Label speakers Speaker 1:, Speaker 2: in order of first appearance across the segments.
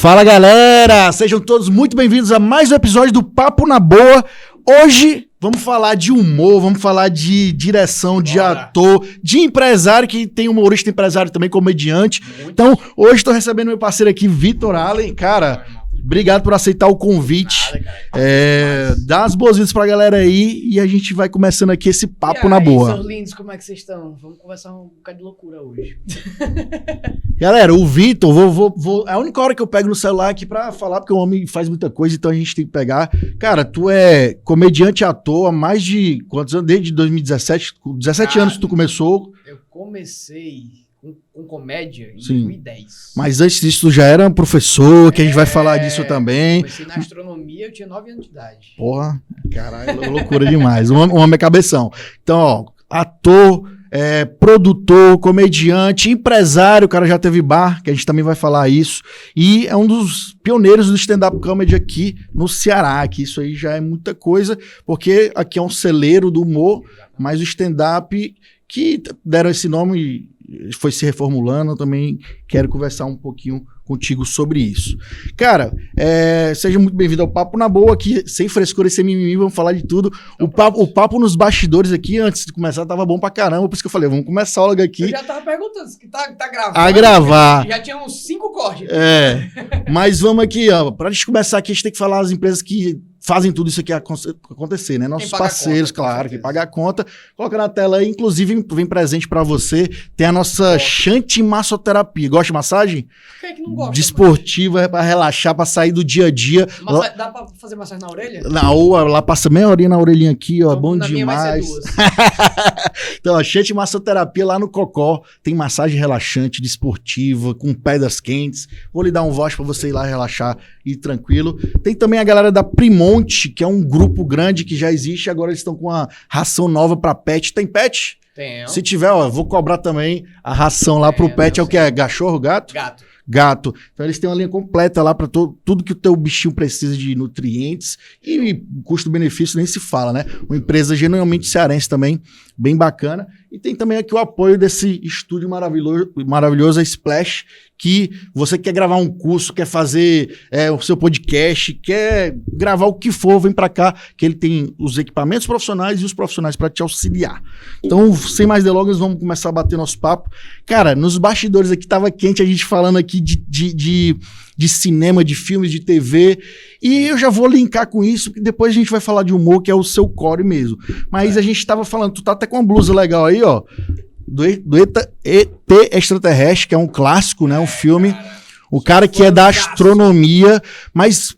Speaker 1: Fala, galera! Sejam todos muito bem-vindos a mais um episódio do Papo na Boa. Hoje vamos falar de humor, vamos falar de direção, de ator, de empresário, que tem humorista, empresário também, comediante. Então, hoje estou recebendo meu parceiro aqui, Vitor Allen. Cara, obrigado por aceitar o convite. Dá as boas-vindas pra galera aí e a gente vai começando aqui esse papo na boa.
Speaker 2: Seus lindos, como é que vocês estão? Vamos conversar um bocado de loucura hoje.
Speaker 1: Galera, o Vitor, é a única hora que eu pego no celular aqui pra falar, porque o homem faz muita coisa, então a gente tem que pegar. Cara, tu é comediante e ator há mais de quantos anos? Desde 2017? 17 anos que tu começou.
Speaker 2: Eu comecei com comédia em
Speaker 1: Sim.
Speaker 2: 2010.
Speaker 1: Mas antes disso tu já era um professor, que a gente vai falar disso também.
Speaker 2: Comecei na astronomia, eu tinha 9 anos de idade.
Speaker 1: Porra, caralho, loucura demais. O homem é cabeção. Então, ó, ator, produtor, comediante, empresário, o cara já teve bar, que a gente também vai falar isso. E é um dos pioneiros do stand-up comedy aqui no Ceará, que isso aí já é muita coisa, porque aqui é um celeiro do humor, mas o stand-up que deram esse nome foi se reformulando, eu também quero conversar um pouquinho contigo sobre isso. Cara, seja muito bem-vindo ao Papo na Boa aqui, sem frescura e sem mimimi, vamos falar de tudo. O papo nos bastidores aqui, antes de começar, tava bom pra caramba, por isso que eu falei, vamos começar logo aqui.
Speaker 2: Eu já tava perguntando se tá gravando.
Speaker 1: A gravar.
Speaker 2: Já tinha uns 5 cortes.
Speaker 1: Mas vamos aqui, ó, pra gente começar aqui, a gente tem que falar as empresas que fazem tudo isso aqui acontecer, né? Nossos parceiros, claro, que paga a conta. Coloca na tela aí, inclusive, vem presente pra você. Tem a nossa Chante Massoterapia. Gosta de massagem?
Speaker 2: Quem é que não gosta?
Speaker 1: Desportiva, é pra relaxar, pra sair do dia a dia.
Speaker 2: Dá pra fazer massagem na orelha?
Speaker 1: Lá passa meia horinha na orelhinha aqui, ó, então, bom demais.
Speaker 2: Minha vai ser 2.
Speaker 1: Então, a Chante Massoterapia lá no Cocó. Tem massagem relaxante, desportiva, com pedras quentes. Vou lhe dar um voz pra você ir lá relaxar e ir tranquilo. Tem também a galera da Primon, que é um grupo grande que já existe, agora eles estão com uma ração nova para pet. Tem pet?
Speaker 2: Tem.
Speaker 1: Se tiver, ó, vou cobrar também a ração lá pro pet. É o que é? Cachorro, gato? Gato. Então eles têm uma linha completa lá para tudo que o teu bichinho precisa de nutrientes e custo-benefício nem se fala, né? Uma empresa genuinamente cearense também, bem bacana. E tem também aqui o apoio desse estúdio maravilhoso, a Splash, que você quer gravar um curso, quer fazer o seu podcast, quer gravar o que for, vem pra cá, que ele tem os equipamentos profissionais e os profissionais para te auxiliar. Então, sem mais delongas, vamos começar a bater nosso papo. Cara, nos bastidores aqui tava quente a gente falando aqui de cinema, de filmes, de TV, e eu já vou linkar com isso, porque depois a gente vai falar de humor, que é o seu core mesmo. Mas a gente tava falando, tu tá até com uma blusa legal aí, ó, do ET Extraterrestre, que é um clássico, né, um filme, o cara que é da astronomia, mas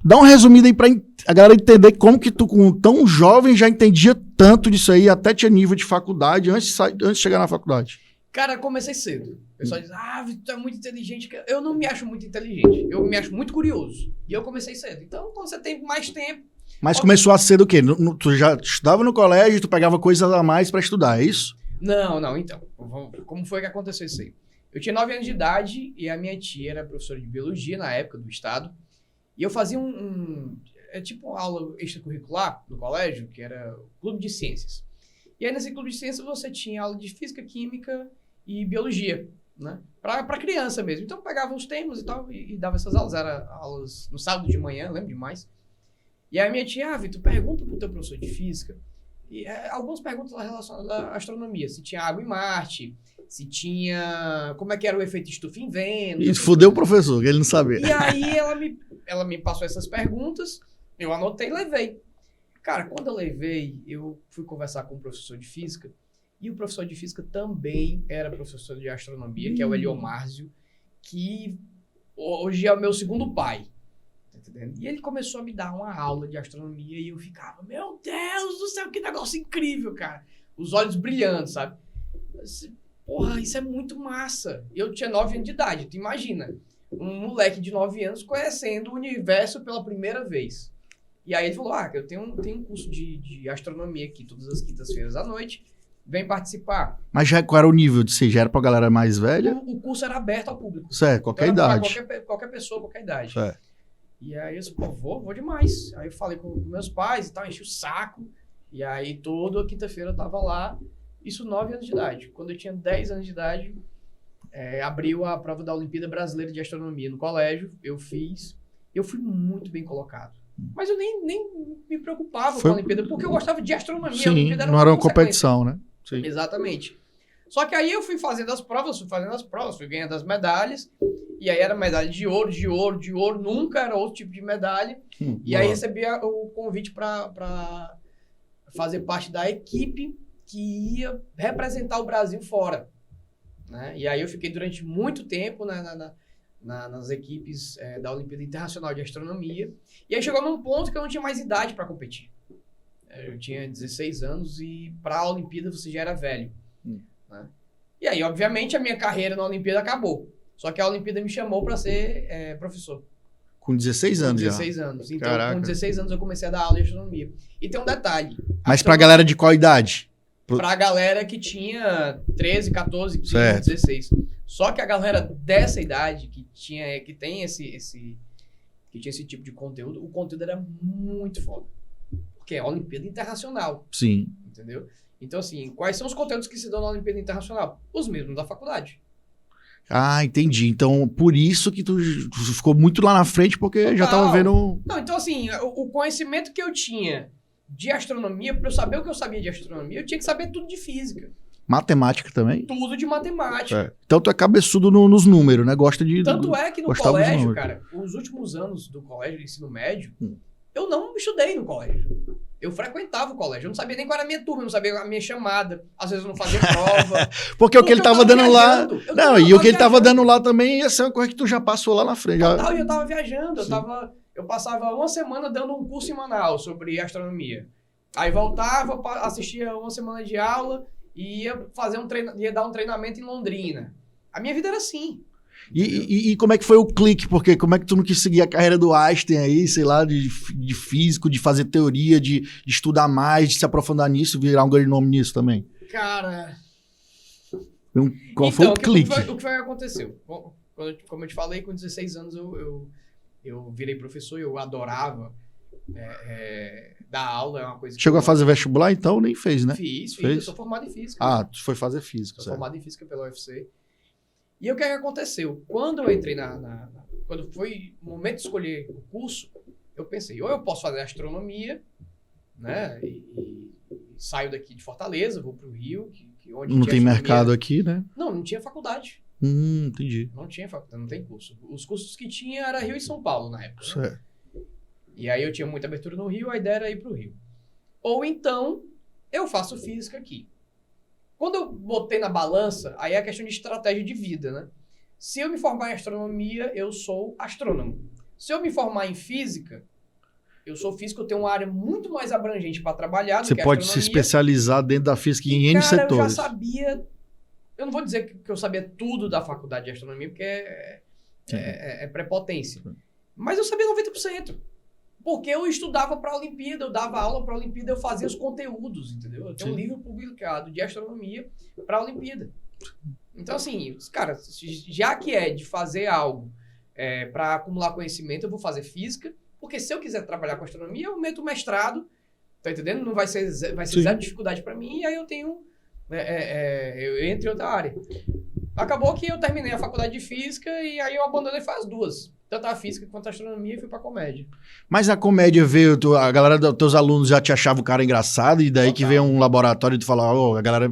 Speaker 1: dá uma resumida aí pra a galera entender como que tu, com tão jovem, já entendia tanto disso aí, até tinha nível de faculdade, antes de chegar na faculdade.
Speaker 2: Cara, eu comecei cedo. O pessoal diz, Vitor, tu é muito inteligente. Eu não me acho muito inteligente, eu me acho muito curioso. E eu comecei cedo. Então, quando você tem mais tempo...
Speaker 1: Mas começou a ser do quê? Tu já estudava no colégio, tu pegava coisas a mais pra estudar, é isso?
Speaker 2: Não, então. Como foi que aconteceu isso aí? Eu tinha 9 anos de idade e a minha tia era professora de biologia na época do estado. E eu fazia tipo uma aula extracurricular no colégio, que era o clube de ciências. E aí nesse clube de ciências você tinha aula de física, química e biologia, né? Pra criança mesmo. Então eu pegava os temas e tal e dava essas aulas. Era aulas no sábado de manhã, lembro demais. E aí a minha tia, Vitor, pergunta pro teu professor de física. E, algumas perguntas relacionadas à astronomia. Se tinha água em Marte, se tinha... Como é que era o efeito estufa em Vênus.
Speaker 1: Isso fudeu o professor, que ele não sabia.
Speaker 2: E aí ela me passou essas perguntas, eu anotei e levei. Cara, quando eu levei, eu fui conversar com o professor de física, e o professor de física também era professor de astronomia, que é o Eliomárcio, que hoje é o meu segundo pai. Tá entendendo? E ele começou a me dar uma aula de astronomia e eu ficava, meu Deus do céu, que negócio incrível, cara. Os olhos brilhando, sabe? Porra, isso é muito massa. Eu tinha 9 anos de idade, tu imagina. Um moleque de 9 anos conhecendo o universo pela primeira vez. E aí ele falou, eu tenho um curso de astronomia aqui todas as quintas-feiras à noite, vem participar.
Speaker 1: Mas qual era o nível de ser? Já era pra galera mais velha?
Speaker 2: O curso era aberto ao público.
Speaker 1: Certo, qualquer idade.
Speaker 2: Qualquer pessoa, qualquer idade.
Speaker 1: Certo.
Speaker 2: E aí eu disse, vou demais. Aí eu falei com meus pais e tal, enchi o saco. E aí toda quinta-feira eu tava lá, isso 9 anos de idade. Quando eu tinha 10 anos de idade, abriu a prova da Olimpíada Brasileira de Astronomia no colégio, eu fiz, eu fui muito bem colocado. Mas eu nem me preocupava com a Olimpíada, porque eu gostava de astronomia.
Speaker 1: Sim,
Speaker 2: a Olimpíada era
Speaker 1: não era uma competição, né?
Speaker 2: Sim. Exatamente. Só que aí eu fui fazendo as provas, fui ganhando as medalhas, e aí era medalha de ouro, nunca era outro tipo de medalha. E aí recebi o convite para fazer parte da equipe que ia representar o Brasil fora. Né? E aí eu fiquei durante muito tempo nas equipes da Olimpíada Internacional de Astronomia. E aí chegou num ponto que eu não tinha mais idade para competir. Eu tinha 16 anos e para a Olimpíada você já era velho. Né? E aí, obviamente, a minha carreira na Olimpíada acabou. Só que a Olimpíada me chamou para ser professor.
Speaker 1: Com 16 anos já?
Speaker 2: Com 16 anos. Então,
Speaker 1: Caraca.
Speaker 2: com 16 anos eu comecei a dar aula de astronomia. E tem um detalhe.
Speaker 1: Mas pra galera de qual idade?
Speaker 2: Pra galera que tinha 13, 14, 15,
Speaker 1: certo.
Speaker 2: 16. Só que a galera dessa idade, que tem esse tipo de conteúdo, o conteúdo era muito foda. Porque é Olimpíada Internacional.
Speaker 1: Sim.
Speaker 2: Entendeu? Então, assim, quais são os conteúdos que se dão na Olimpíada Internacional? Os mesmos da faculdade.
Speaker 1: Ah, entendi. Então, por isso que tu ficou muito lá na frente, porque Total. Já tava vendo...
Speaker 2: Não, então, assim, o conhecimento que eu tinha de astronomia, para eu saber o que eu sabia de astronomia, eu tinha que saber tudo de física.
Speaker 1: Matemática também?
Speaker 2: Tudo de matemática.
Speaker 1: Então, tu é cabeçudo nos números, né? Gosta de...
Speaker 2: Tanto é que no colégio, cara, os últimos anos do colégio, do ensino médio, eu não estudei no colégio. Eu frequentava o colégio, eu não sabia nem qual era a minha turma, eu não sabia a minha chamada, às vezes eu não fazia prova.
Speaker 1: porque o que ele tava dando lá... Não, e o que ele tava dando lá também ia ser uma coisa que tu já passou lá na frente.
Speaker 2: Total, eu tava viajando, eu passava uma semana dando um curso em Manaus sobre astronomia. Aí voltava, assistia uma semana de aula e ia dar um treinamento em Londrina. A minha vida era assim.
Speaker 1: E como é que foi o clique? Porque como é que tu não quis seguir a carreira do Einstein aí, sei lá, de físico, de fazer teoria, de estudar mais, de se aprofundar nisso, virar um grande nome nisso também?
Speaker 2: Cara...
Speaker 1: Qual foi o clique?
Speaker 2: O que foi que aconteceu? Como eu te falei, com 16 anos eu virei professor, eu adorava dar aula, é uma coisa que...
Speaker 1: Chegou a fazer vestibular, então? Nem fez, né?
Speaker 2: Fiz. Eu sou formado em física.
Speaker 1: Ah, tu foi fazer física,
Speaker 2: Sou formado em física pela UFC. E o que aconteceu? Quando eu entrei quando foi o momento de escolher o curso, eu pensei, ou eu posso fazer astronomia, né? E saio daqui de Fortaleza, vou para o Rio, onde
Speaker 1: não tem mercado aqui, né?
Speaker 2: Não tinha faculdade.
Speaker 1: Entendi.
Speaker 2: Não tinha faculdade, não tem curso. Os cursos que tinha era Rio e São Paulo na época.
Speaker 1: Certo.
Speaker 2: Né? E aí eu tinha muita abertura no Rio, a ideia era ir para o Rio. Ou então, eu faço física aqui. Quando eu botei na balança, aí é a questão de estratégia de vida, né? Se eu me formar em astronomia, eu sou astrônomo. Se eu me formar em física, eu sou físico, eu tenho uma área muito mais abrangente para trabalhar do que a astronomia.
Speaker 1: Você pode se especializar dentro da física em N setores.
Speaker 2: Eu já sabia... Eu não vou dizer que eu sabia tudo da faculdade de astronomia, porque é prepotência. Mas eu sabia 90%. Porque eu estudava para a Olimpíada, eu dava aula para a Olimpíada, eu fazia os conteúdos, entendeu? Eu tenho um livro publicado de astronomia para a Olimpíada. Então, assim, cara, já que é de fazer algo para acumular conhecimento, eu vou fazer física, porque se eu quiser trabalhar com astronomia, eu meto mestrado, tá entendendo? Não vai ser zero dificuldade para mim, e aí eu tenho... eu entro em outra área. Acabou que eu terminei a faculdade de física e aí eu abandonei faz duas. Tanto a física quanto a astronomia e fui pra comédia. Mas a comédia veio, a galera dos teus alunos já te achava o cara engraçado e daí que veio um laboratório e tu fala, a galera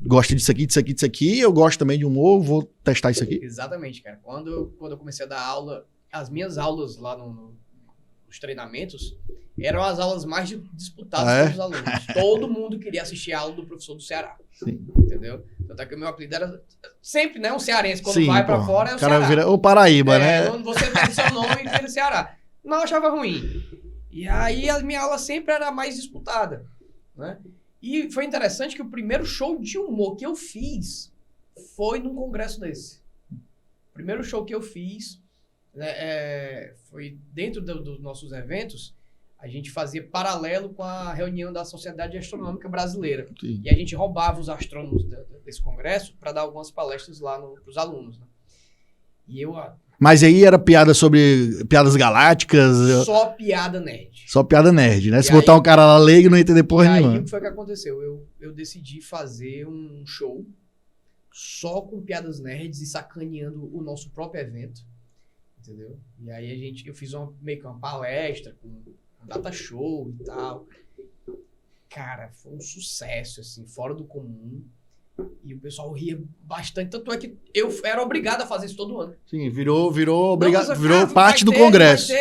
Speaker 2: gosta disso aqui, eu gosto também de humor, vou testar isso aqui. Exatamente, cara. Quando eu comecei a dar aula, as minhas aulas lá nos treinamentos eram as aulas mais disputadas pelos alunos. Todo mundo queria assistir a aula do professor do Ceará. Sim. Entendeu? Tanto é que o meu apelido era sempre, né? Um cearense, quando vai pra fora, é o Ceará. Vira o Paraíba, né? Você pega o seu nome e vira Ceará. Não, eu achava ruim. E aí a minha aula sempre era mais disputada, né? E foi interessante que o primeiro show de humor que eu fiz foi num congresso desse. O primeiro show que eu fiz foi dentro dos nossos eventos. A gente fazia paralelo com a reunião da Sociedade Astronômica Brasileira. Sim. E a gente roubava os astrônomos desse congresso para dar algumas palestras lá para os alunos. Né? E eu... Mas aí era piada sobre piadas galácticas? Só piada nerd. Só piada nerd, né? Se botar um cara lá leigo, não ia entender porra nenhuma. E aí o que foi que aconteceu? Eu decidi fazer um show só com piadas nerds e sacaneando o nosso próprio evento, entendeu? E aí eu fiz meio que uma palestra com um data show e tal. Cara, foi um sucesso, assim, fora do comum. E o pessoal ria bastante, tanto é que eu era obrigado a fazer isso todo ano.
Speaker 1: Sim, virou parte do congresso.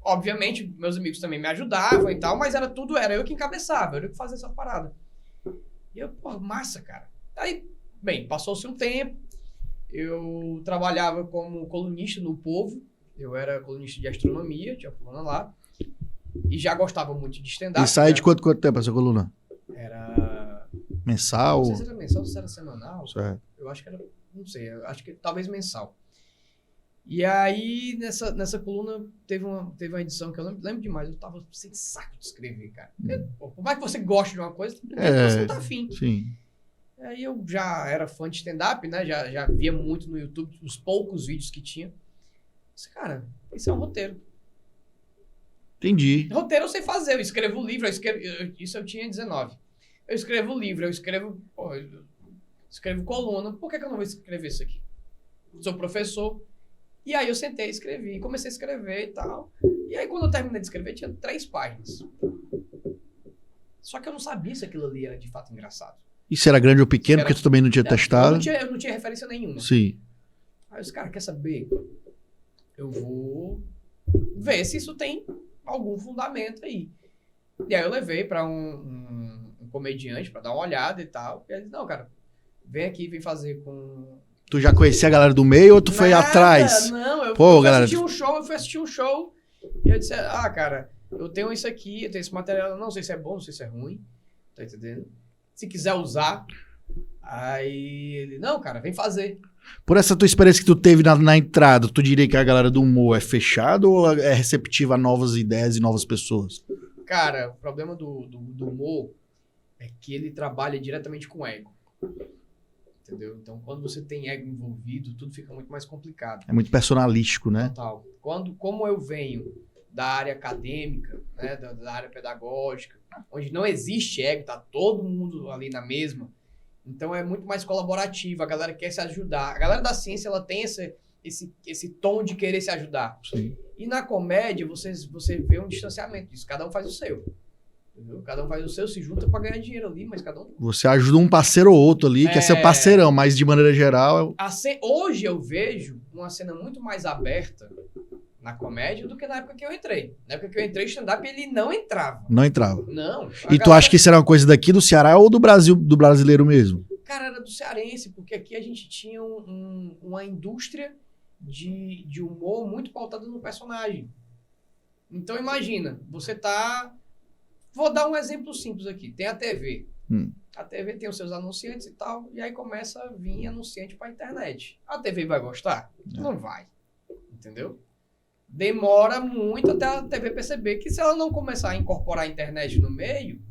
Speaker 2: Obviamente, meus amigos também me ajudavam e tal, mas era eu que encabeçava, era eu que fazia essa parada. E eu, pô, massa, cara. Aí, bem, passou-se um tempo, eu trabalhava como colunista no Povo, eu era colunista de astronomia, tinha coluna lá, e já gostava muito de stand-up.
Speaker 1: E sai de quanto tempo essa coluna?
Speaker 2: Era...
Speaker 1: Mensal?
Speaker 2: Não sei se era mensal ou se era semanal.
Speaker 1: Certo.
Speaker 2: Eu acho que era, não sei, eu acho que talvez mensal. E aí, nessa coluna, teve uma edição que eu lembro demais, eu tava sem saco de escrever, cara. Porque, pô, por mais que você goste de uma coisa, você não tá afim.
Speaker 1: Sim.
Speaker 2: Aí eu já era fã de stand-up, né? Já via muito no YouTube, os poucos vídeos que tinha. Disse, cara, esse é um roteiro.
Speaker 1: Entendi.
Speaker 2: Roteiro eu sei fazer, eu escrevo livro, isso eu tinha 19. Eu escrevo livro, eu escrevo coluna, por que eu não vou escrever isso aqui? Sou professor. E aí eu sentei e escrevi, comecei a escrever e tal. E aí quando eu terminei de escrever, tinha 3 páginas. Só que eu não sabia se aquilo ali era de fato engraçado.
Speaker 1: Isso era grande ou pequeno, porque tu também não tinha testado?
Speaker 2: Eu não tinha referência nenhuma.
Speaker 1: Sim.
Speaker 2: Aí eu disse, cara, quer saber? Eu vou ver se isso tem algum fundamento aí. E aí eu levei pra um comediante pra dar uma olhada e tal. E ele disse, não, cara, vem aqui, vem fazer com...
Speaker 1: Tu já conhecia a galera do meio ou tu foi atrás?
Speaker 2: Não, eu
Speaker 1: fui
Speaker 2: assistir um show e eu disse, cara, eu tenho isso aqui, eu tenho esse material, não sei se é bom, não sei se é ruim, tá entendendo? Se quiser usar, aí ele, não, cara, vem fazer.
Speaker 1: Por essa tua experiência que tu teve na entrada, tu diria que a galera do humor é fechada ou é receptiva a novas ideias e novas pessoas?
Speaker 2: Cara, o problema do humor é que ele trabalha diretamente com ego. Entendeu? Então, quando você tem ego envolvido, tudo fica muito mais complicado.
Speaker 1: É muito personalístico, né?
Speaker 2: Total. Como eu venho da área acadêmica, né, da área pedagógica, onde não existe ego, tá todo mundo ali na mesma, então é muito mais colaborativo, a galera quer se ajudar. A galera da ciência, ela tem esse tom de querer se ajudar.
Speaker 1: Sim.
Speaker 2: E na comédia, você vê um distanciamento disso, cada um faz o seu. Entendeu? Cada um faz o seu, se junta pra ganhar dinheiro ali, mas cada um...
Speaker 1: Você ajuda um parceiro ou outro ali, que é seu parceirão, mas de maneira geral...
Speaker 2: Hoje eu vejo uma cena muito mais aberta na comédia do que na época que eu entrei. Na época que eu entrei, stand-up, ele não entrava.
Speaker 1: Não entrava.
Speaker 2: Não.
Speaker 1: E tu acha que isso era uma coisa daqui do Ceará ou do Brasil, do brasileiro mesmo?
Speaker 2: Cara, era do cearense, porque aqui a gente tinha uma indústria de humor muito pautada no personagem. Então imagina, você tá... Vou dar um exemplo simples aqui. Tem a TV. A TV tem os seus anunciantes e tal, e aí começa a vir anunciante pra internet. A TV vai gostar? Não vai. Entendeu? Demora muito até a TV perceber que se ela não começar a incorporar a internet no meio,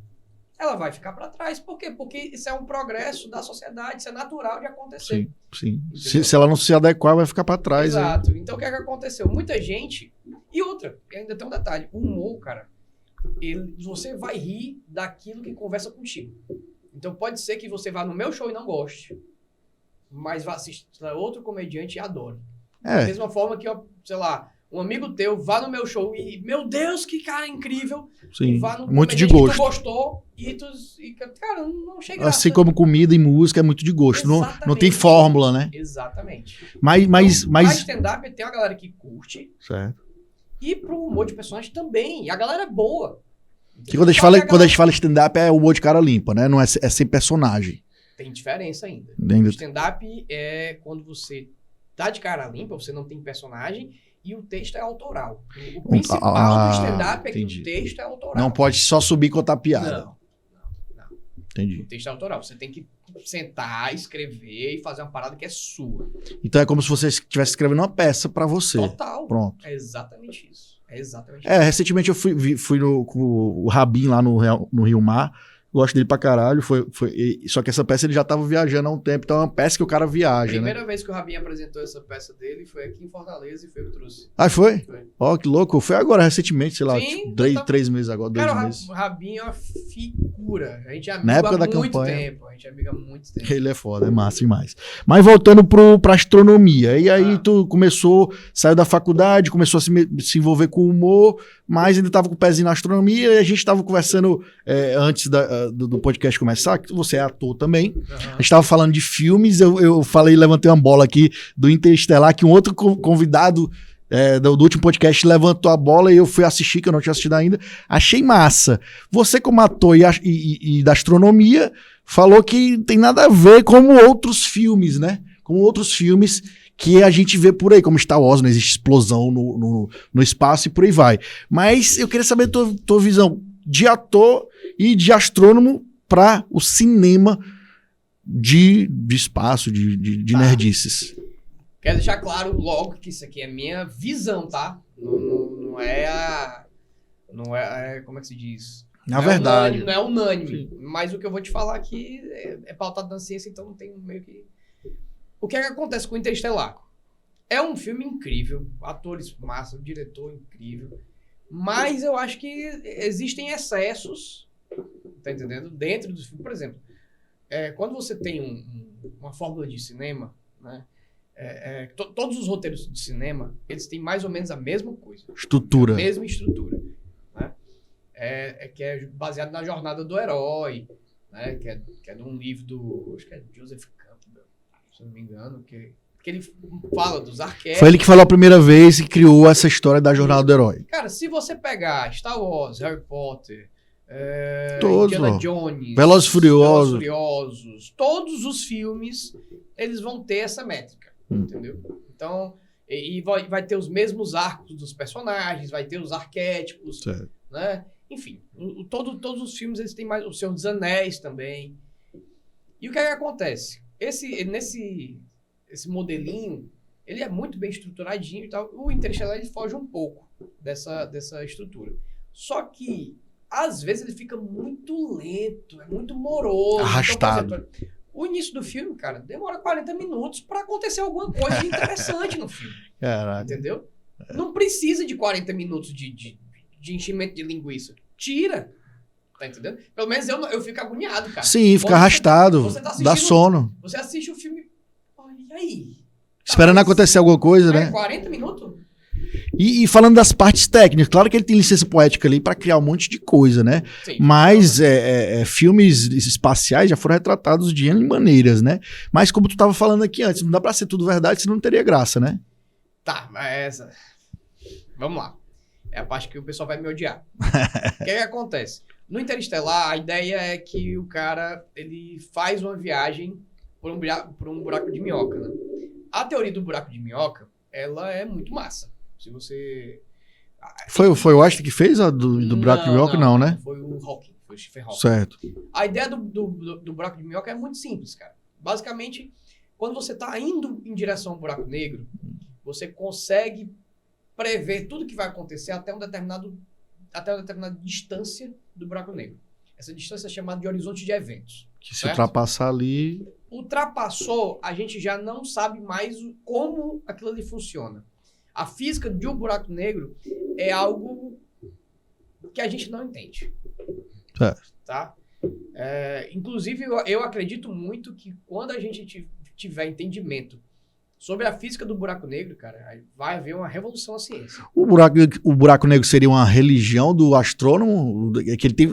Speaker 2: ela vai ficar para trás. Por quê? Porque isso é um progresso da sociedade, isso é natural de acontecer.
Speaker 1: Sim. Se ela não se adequar, vai ficar para trás.
Speaker 2: Exato. Aí. Então o que é que aconteceu? Muita gente... E outra, ainda tem um detalhe. O humor, cara, você vai rir daquilo que conversa contigo. Então pode ser que você vá no meu show e não goste, mas vá assistir outro comediante e adore. Da mesma forma que, sei lá, um amigo teu vá no meu show e, meu Deus, que cara incrível.
Speaker 1: Sim,
Speaker 2: e vá no
Speaker 1: muito de gosto.
Speaker 2: Que tu gostou e cara, não chega
Speaker 1: assim como comida e música é muito de gosto. Não tem fórmula, né?
Speaker 2: Exatamente.
Speaker 1: Mas
Speaker 2: stand-up tem uma galera que curte.
Speaker 1: Certo.
Speaker 2: E pro humor de personagem também. E a galera é boa.
Speaker 1: Que quando a gente fala stand-up é o humor de cara limpa, né? Não é sem personagem.
Speaker 2: Tem diferença ainda. Stand-up é quando você tá de cara limpa, você não tem personagem e o texto é autoral. O principal do stand-up é que o texto é autoral.
Speaker 1: Não pode só subir e contar piada.
Speaker 2: Não.
Speaker 1: Entendi.
Speaker 2: O texto é autoral. Você tem que sentar, escrever e fazer uma parada que é sua.
Speaker 1: Então é como se você estivesse escrevendo uma peça pra você.
Speaker 2: Total.
Speaker 1: Pronto.
Speaker 2: É exatamente isso.
Speaker 1: Recentemente eu fui com o Rabin lá no Rio Mar. Gosto dele pra caralho. Só que essa peça ele já tava viajando há um tempo, então é uma peça que o cara viaja,
Speaker 2: Primeira vez que o Rabinho apresentou essa peça dele foi aqui em Fortaleza e foi eu que trouxe.
Speaker 1: Ah, foi? Ó, que louco. Foi agora, recentemente, sei lá,
Speaker 2: Sim,
Speaker 1: tipo, 3 meses agora, 2 meses.
Speaker 2: O Rabinho é uma figura. A gente é
Speaker 1: Na época
Speaker 2: amigo
Speaker 1: da
Speaker 2: há muito
Speaker 1: campanha.
Speaker 2: tempo. A gente é amigo há muito tempo.
Speaker 1: Ele é foda, é massa demais. Mas voltando pra astronomia, e aí tu saiu da faculdade, começou a se envolver com humor, mas ainda tava com o pezinho na astronomia, e a gente tava conversando antes do podcast começar, que você é ator também. A gente tava falando de filmes, eu levantei uma bola aqui do Interestelar, que um outro convidado do último podcast levantou a bola e eu fui assistir, que eu não tinha assistido ainda. Achei massa. Você, como ator e da astronomia, falou que tem nada a ver com outros filmes, né? Com outros filmes que a gente vê por aí, como Star Wars, não existe explosão no espaço e por aí vai. Mas eu queria saber a tua visão de ator e de astrônomo para o cinema de espaço, de nerdices.
Speaker 2: Quero deixar claro logo que isso aqui é minha visão, tá? Não é como é que se diz?
Speaker 1: Na verdade.
Speaker 2: Não é unânime. Mas o que eu vou te falar aqui é pautado na ciência, então não tem meio que... O que é que acontece com o Interestelar? É um filme incrível, atores massa, o diretor incrível, mas eu acho que existem excessos, tá entendendo? Dentro do filme. Por exemplo, quando você tem uma fórmula de cinema, né? Todos os roteiros de cinema, eles têm mais ou menos a mesma coisa.
Speaker 1: Estrutura.
Speaker 2: A mesma estrutura. Né? Que é baseado na jornada do herói, né? Que é de um livro do... Acho que é Joseph Campbell, se não me engano, que ele fala dos arquétipos.
Speaker 1: Foi ele que falou a primeira vez e criou essa história da jornada do herói.
Speaker 2: Cara, se você pegar Star Wars, Harry Potter,
Speaker 1: todos,
Speaker 2: Indiana Jones,
Speaker 1: Velozes e Furiosos,
Speaker 2: todos os filmes, eles vão ter essa métrica. Entendeu? Então, vai ter os mesmos arcos dos personagens, vai ter os arquétipos, certo, né? Enfim, todos os filmes eles têm mais o Senhor dos Anéis também. E o que é que acontece? Esse modelinho, ele é muito bem estruturadinho e tal. O Interestelar ele foge um pouco dessa estrutura. Só que às vezes ele fica muito lento, é muito moroso,
Speaker 1: arrastado.
Speaker 2: Então, por exemplo, o início do filme, cara, demora 40 minutos pra acontecer alguma coisa interessante no filme.
Speaker 1: Caraca.
Speaker 2: Entendeu? Não precisa de 40 minutos de enchimento de linguiça. Tira. Tá entendendo? Pelo menos eu fico agoniado, cara.
Speaker 1: Sim, fica arrastado. Dá sono.
Speaker 2: Você assiste o filme. Olha, e aí?
Speaker 1: Esperando acontecer alguma coisa, né?
Speaker 2: 40 minutos?
Speaker 1: E falando das partes técnicas, claro que ele tem licença poética ali para criar um monte de coisa, né? Sim, mas filmes espaciais já foram retratados de N maneiras, né? Mas como tu tava falando aqui antes, não dá pra ser tudo verdade, senão não teria graça, né?
Speaker 2: Tá, mas vamos lá. É a parte que o pessoal vai me odiar. O que acontece? No Interestelar, a ideia é que o cara ele faz uma viagem por um buraco de minhoca, né? A teoria do buraco de minhoca, ela é muito massa. Se você...
Speaker 1: Foi o Einstein que fez a do buraco de minhoca? Não, né?
Speaker 2: Foi o Hawking, foi o Stephen Hawking.
Speaker 1: Certo.
Speaker 2: A ideia do buraco de minhoca é muito simples, cara. Basicamente, quando você está indo em direção ao buraco negro, você consegue prever tudo que vai acontecer até uma determinada distância do buraco negro. Essa distância é chamada de horizonte de eventos.
Speaker 1: Que se ultrapassar ali...
Speaker 2: Ultrapassou, a gente já não sabe mais como aquilo ali funciona. A física de um buraco negro é algo que a gente não entende. Tá? Inclusive, eu acredito muito que quando a gente tiver entendimento sobre a física do buraco negro, cara, vai haver uma revolução na ciência.
Speaker 1: O buraco negro seria uma religião do astrônomo?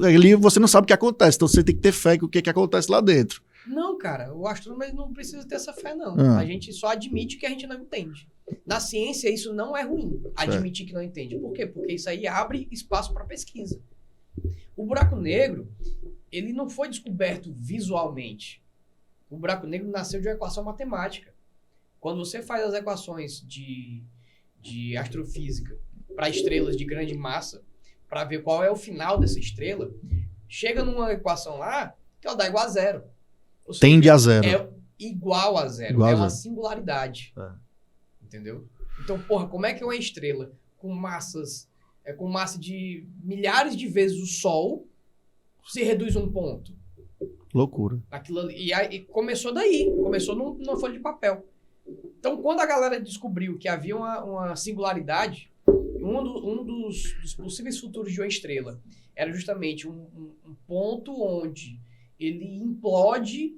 Speaker 1: Ali você não sabe o que acontece, então você tem que ter fé que o que acontece lá dentro.
Speaker 2: Não, cara, o astrônomo não precisa ter essa fé, não. A gente só admite que a gente não entende. Na ciência, isso não é ruim, admitir que não entende. Por quê? Porque isso aí abre espaço para pesquisa. O buraco negro, ele não foi descoberto visualmente. O buraco negro nasceu de uma equação matemática. Quando você faz as equações de astrofísica para estrelas de grande massa, para ver qual é o final dessa estrela, chega numa equação lá que ela dá igual a zero.
Speaker 1: Tende a zero.
Speaker 2: É igual a zero. É uma singularidade. Entendeu? Então, porra, como é que é uma estrela com massa de milhares de vezes o Sol se reduz um ponto.
Speaker 1: Loucura.
Speaker 2: Aquilo ali, e começou daí, começou numa folha de papel. Então, quando a galera descobriu que havia uma singularidade, um dos possíveis futuros de uma estrela era justamente um ponto onde ele implode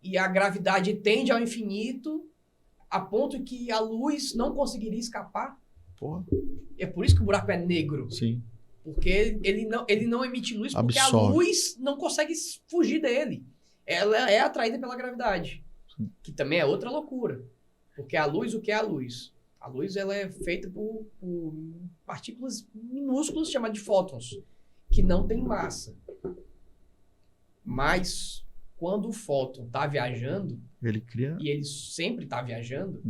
Speaker 2: e a gravidade tende ao infinito, a ponto que a luz não conseguiria escapar.
Speaker 1: Porra.
Speaker 2: É por isso que o buraco é negro.
Speaker 1: Sim.
Speaker 2: Porque ele não emite luz, porque
Speaker 1: Absorve.
Speaker 2: a luz não consegue fugir dele. Ela é atraída pela gravidade.
Speaker 1: Sim.
Speaker 2: Que também é outra loucura. Porque a luz, o que é a luz? A luz ela é feita por partículas minúsculas chamadas de fótons, que não tem massa. Mas, quando o fóton está viajando,
Speaker 1: Ele cria...
Speaker 2: e ele sempre está viajando,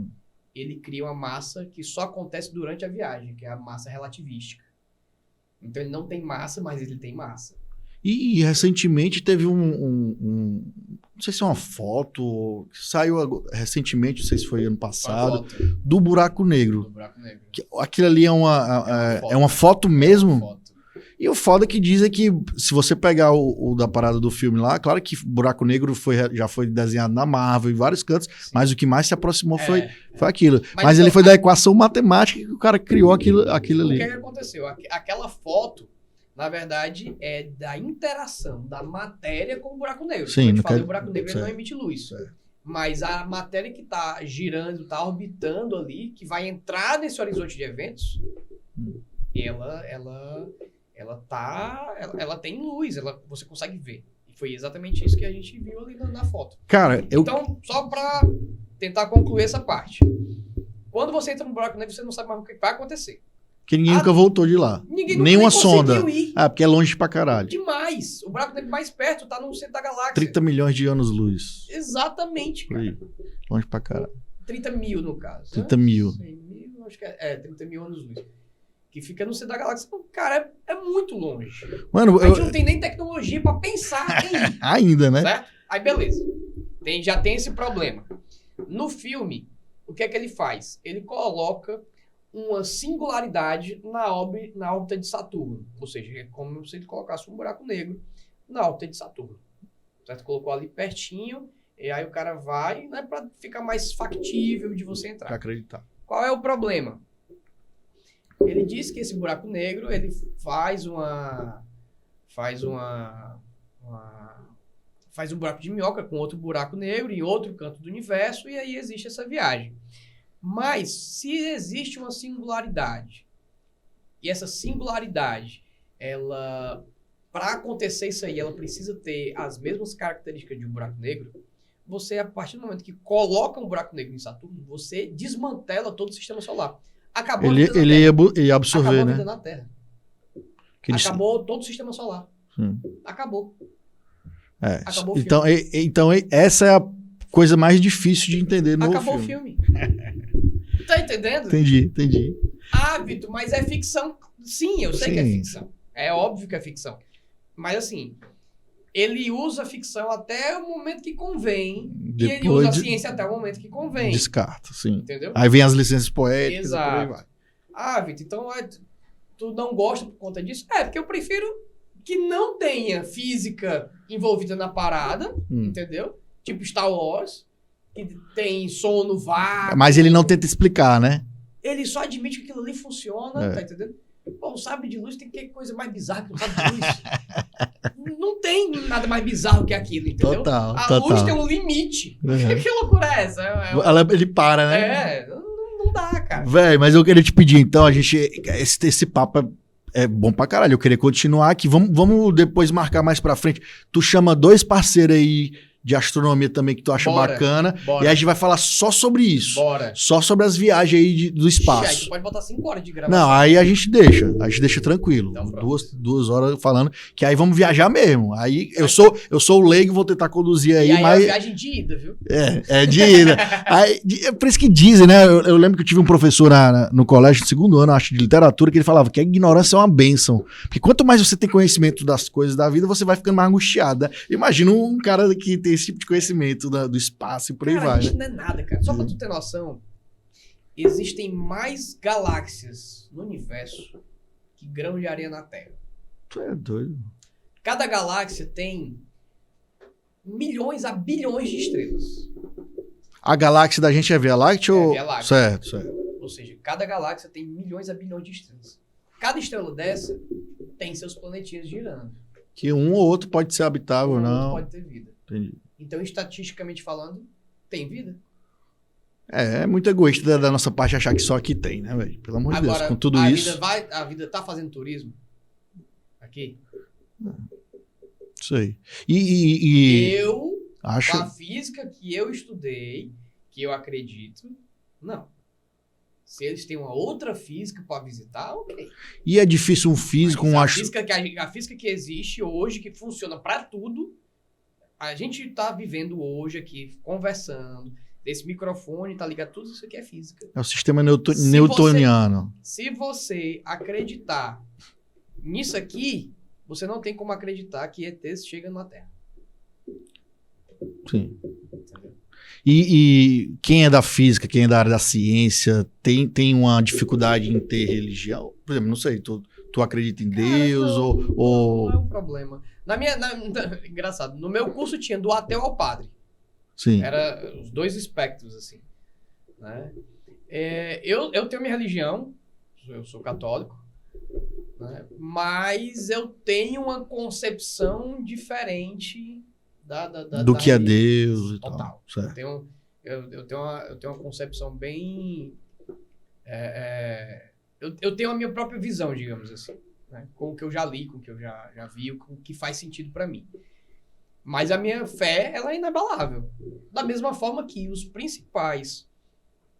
Speaker 2: ele cria uma massa que só acontece durante a viagem, que é a massa relativística. Então ele não tem massa, mas ele tem massa.
Speaker 1: E recentemente teve não sei se é uma foto, que saiu recentemente, não sei se foi ano passado, do buraco negro.
Speaker 2: Do buraco negro.
Speaker 1: Aquilo ali é uma foto mesmo?
Speaker 2: É uma foto.
Speaker 1: E o foda que diz é que, se você pegar o da parada do filme lá, claro que buraco negro já foi desenhado na Marvel, em vários cantos, sim, mas o que mais se aproximou foi aquilo. Mas ele foi da equação matemática que o cara criou aquilo ali.
Speaker 2: O que aconteceu? Aquela foto, na verdade, é da interação da matéria com o buraco negro.
Speaker 1: Sim,
Speaker 2: Como eu te falei, o buraco negro ele não emite luz.
Speaker 1: Certo.
Speaker 2: Mas a matéria que está girando, está orbitando ali, que vai entrar nesse horizonte de eventos, ela tem luz, você consegue ver. E foi exatamente isso que a gente viu ali na foto.
Speaker 1: Cara,
Speaker 2: Então, só para tentar concluir essa parte. Quando você entra no buraco negro, você não sabe mais o que vai acontecer.
Speaker 1: Porque ninguém nunca voltou de lá. Nenhuma sonda.
Speaker 2: Ir.
Speaker 1: Porque é longe pra caralho.
Speaker 2: Demais. O buraco negro mais perto tá no centro da galáxia.
Speaker 1: 30 milhões de anos-luz.
Speaker 2: Exatamente, cara.
Speaker 1: Longe pra caralho.
Speaker 2: 30 mil, no caso.
Speaker 1: 30 mil.
Speaker 2: 100 mil, acho que 30 mil anos-luz. Que fica no centro da galáxia. Cara, é muito longe.
Speaker 1: Mano,
Speaker 2: a gente não tem nem tecnologia pra pensar em ir.
Speaker 1: Ainda, né?
Speaker 2: Certo? Aí, beleza. Já tem esse problema. No filme, o que é que ele faz? Ele coloca uma singularidade na órbita de Saturno. Ou seja, é como se ele colocasse um buraco negro na órbita de Saturno. Certo? Colocou ali pertinho, e aí o cara vai, né, para ficar mais factível de você entrar.
Speaker 1: Pra acreditar.
Speaker 2: Qual é o problema? Ele diz que esse buraco negro, ele faz um buraco de minhoca com outro buraco negro em outro canto do universo, e aí existe essa viagem. Mas, se existe uma singularidade, e essa singularidade, para acontecer isso aí, ela precisa ter as mesmas características de um buraco negro, você, a partir do momento que coloca um buraco negro em Saturno, você desmantela todo o sistema solar. Acabou
Speaker 1: ele ia absorver,
Speaker 2: acabou a
Speaker 1: né?
Speaker 2: vida na Terra. Acabou todo o sistema solar. Acabou. Acabou o filme.
Speaker 1: Então, essa é a coisa mais difícil de entender no filme.
Speaker 2: Acabou o filme. Tá entendendo?
Speaker 1: Entendi.
Speaker 2: Vitor, mas é ficção. Sim, eu sei que é ficção. É óbvio que é ficção. Mas assim, ele usa a ficção até o momento que convém. E ele usa a ciência até o momento que convém.
Speaker 1: Descarta, sim.
Speaker 2: Entendeu?
Speaker 1: Aí vem as licenças poéticas.
Speaker 2: Exato.
Speaker 1: E por aí vai.
Speaker 2: Vitor, então tu não gosta por conta disso? Porque eu prefiro que não tenha física envolvida na parada, entendeu? Tipo Star Wars, que tem sono vago.
Speaker 1: Mas ele não tenta explicar, né?
Speaker 2: Ele só admite que aquilo ali funciona, tá entendendo? Pô, o sabre de luz tem que ter coisa mais bizarra que o sabre de luz. Não tem nada mais bizarro que aquilo, entendeu? A luz tem um limite. Que loucura é essa?
Speaker 1: Ele para, né?
Speaker 2: Não dá, cara.
Speaker 1: Velho, mas eu queria te pedir, então, esse papo é bom pra caralho. Eu queria continuar aqui. Vamos depois marcar mais pra frente. Tu chama 2 parceiros aí de astronomia também que tu acha bacana. E aí a gente vai falar só sobre isso. Só sobre as viagens aí do espaço.
Speaker 2: Aí tu pode botar 5 horas de gravação.
Speaker 1: Não, aí a gente deixa tranquilo.
Speaker 2: Então,
Speaker 1: 2 horas falando, que aí vamos viajar mesmo. Aí eu sou o leigo, vou tentar conduzir aí.
Speaker 2: E aí
Speaker 1: mas...
Speaker 2: é viagem de ida, viu?
Speaker 1: É de ida. Aí, por isso que dizem, né? Eu lembro que eu tive um professor no colégio, no 2º ano, acho, de literatura, que ele falava que a ignorância é uma bênção. Porque quanto mais você tem conhecimento das coisas da vida, você vai ficando mais angustiado. Imagina um cara que tem esse tipo de conhecimento do espaço e por aí vai,
Speaker 2: isso não é nada, cara. Só pra tu ter noção, existem mais galáxias no universo que grãos de areia na Terra.
Speaker 1: Tu é doido.
Speaker 2: Cada galáxia tem milhões a bilhões de estrelas.
Speaker 1: A galáxia da gente é Via Láctea?
Speaker 2: É
Speaker 1: ou...
Speaker 2: Via Láctea.
Speaker 1: Certo.
Speaker 2: Ou seja, cada galáxia tem milhões a bilhões de estrelas. Cada estrela dessa tem seus planetinhas girando.
Speaker 1: Que um ou outro pode ser habitável ou não.
Speaker 2: Pode ter vida.
Speaker 1: Entendi.
Speaker 2: Então, estatisticamente falando, tem vida.
Speaker 1: É muito egoísta da nossa parte achar que só aqui tem, né, velho? Pelo amor de Deus, com tudo isso.
Speaker 2: A vida tá fazendo turismo? Aqui?
Speaker 1: Isso aí. E acho...
Speaker 2: com a física que eu estudei, que eu acredito, não. Se eles têm uma outra física para visitar, ok.
Speaker 1: E é difícil um físico...
Speaker 2: a física que existe hoje, que funciona para tudo, a gente tá vivendo hoje aqui, conversando, esse microfone, tá ligado? Tudo isso aqui é física.
Speaker 1: É o sistema newtoniano.
Speaker 2: Se você acreditar nisso aqui, você não tem como acreditar que ETs chegam na Terra.
Speaker 1: Sim. E quem é da física, quem é da área da ciência, tem uma dificuldade em ter religião? Por exemplo, não sei, tu acredita em Deus ou...
Speaker 2: Não é um problema. Engraçado, no meu curso tinha do ateu ao padre.
Speaker 1: Sim.
Speaker 2: Era os dois espectros, assim. Né? Eu tenho minha religião, eu sou católico, né? Mas eu tenho uma concepção diferente
Speaker 1: do que é Deus e
Speaker 2: total.
Speaker 1: Tal.
Speaker 2: Eu tenho uma concepção bem... eu tenho a minha própria visão, digamos assim. Né? Com o que eu já li, com o que eu já vi, com o que faz sentido para mim. Mas a minha fé, ela é inabalável. Da mesma forma que os principais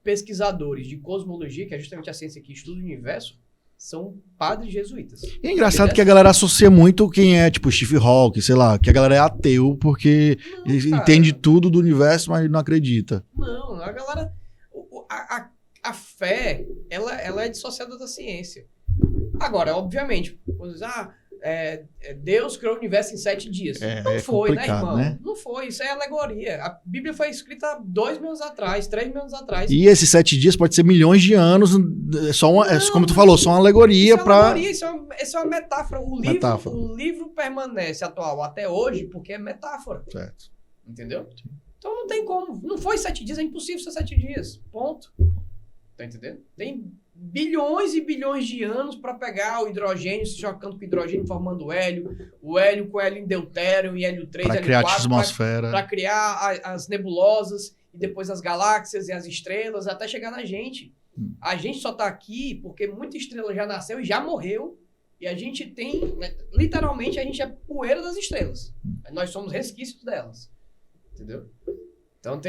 Speaker 2: pesquisadores de cosmologia, que é justamente a ciência que estuda o universo, são padres jesuítas. E é engraçado que a galera associa muito quem é, tipo, Stephen Hawking, sei lá, que a galera é ateu porque entende tudo do universo, mas não acredita. Não, a galera... A fé, ela é dissociada da ciência. Agora, obviamente, Deus criou o universo em 7 dias. Não foi, né, irmão? Né? Não foi, isso é alegoria. A Bíblia foi escrita há 2 mil anos atrás, 3 mil anos atrás. E esses 7 dias pode ser milhões de anos, como tu falou, só uma alegoria para... Isso é uma metáfora. O livro permanece atual até hoje porque é metáfora. Certo. Entendeu? Sim. Então não tem como. Não foi 7 dias, é impossível ser 7 dias. Ponto. Tá entendendo? Tem bilhões e bilhões de anos para pegar o hidrogênio, se chocando com o hidrogênio, formando o hélio com hélio em deutério e hélio 3, para criar a atmosfera, para criar as nebulosas e depois as galáxias e as estrelas, até chegar na gente. A gente só tá aqui porque muita estrela já nasceu e já morreu, e a gente tem, literalmente, a gente é poeira das estrelas. Nós somos resquícios delas. Entendeu? Então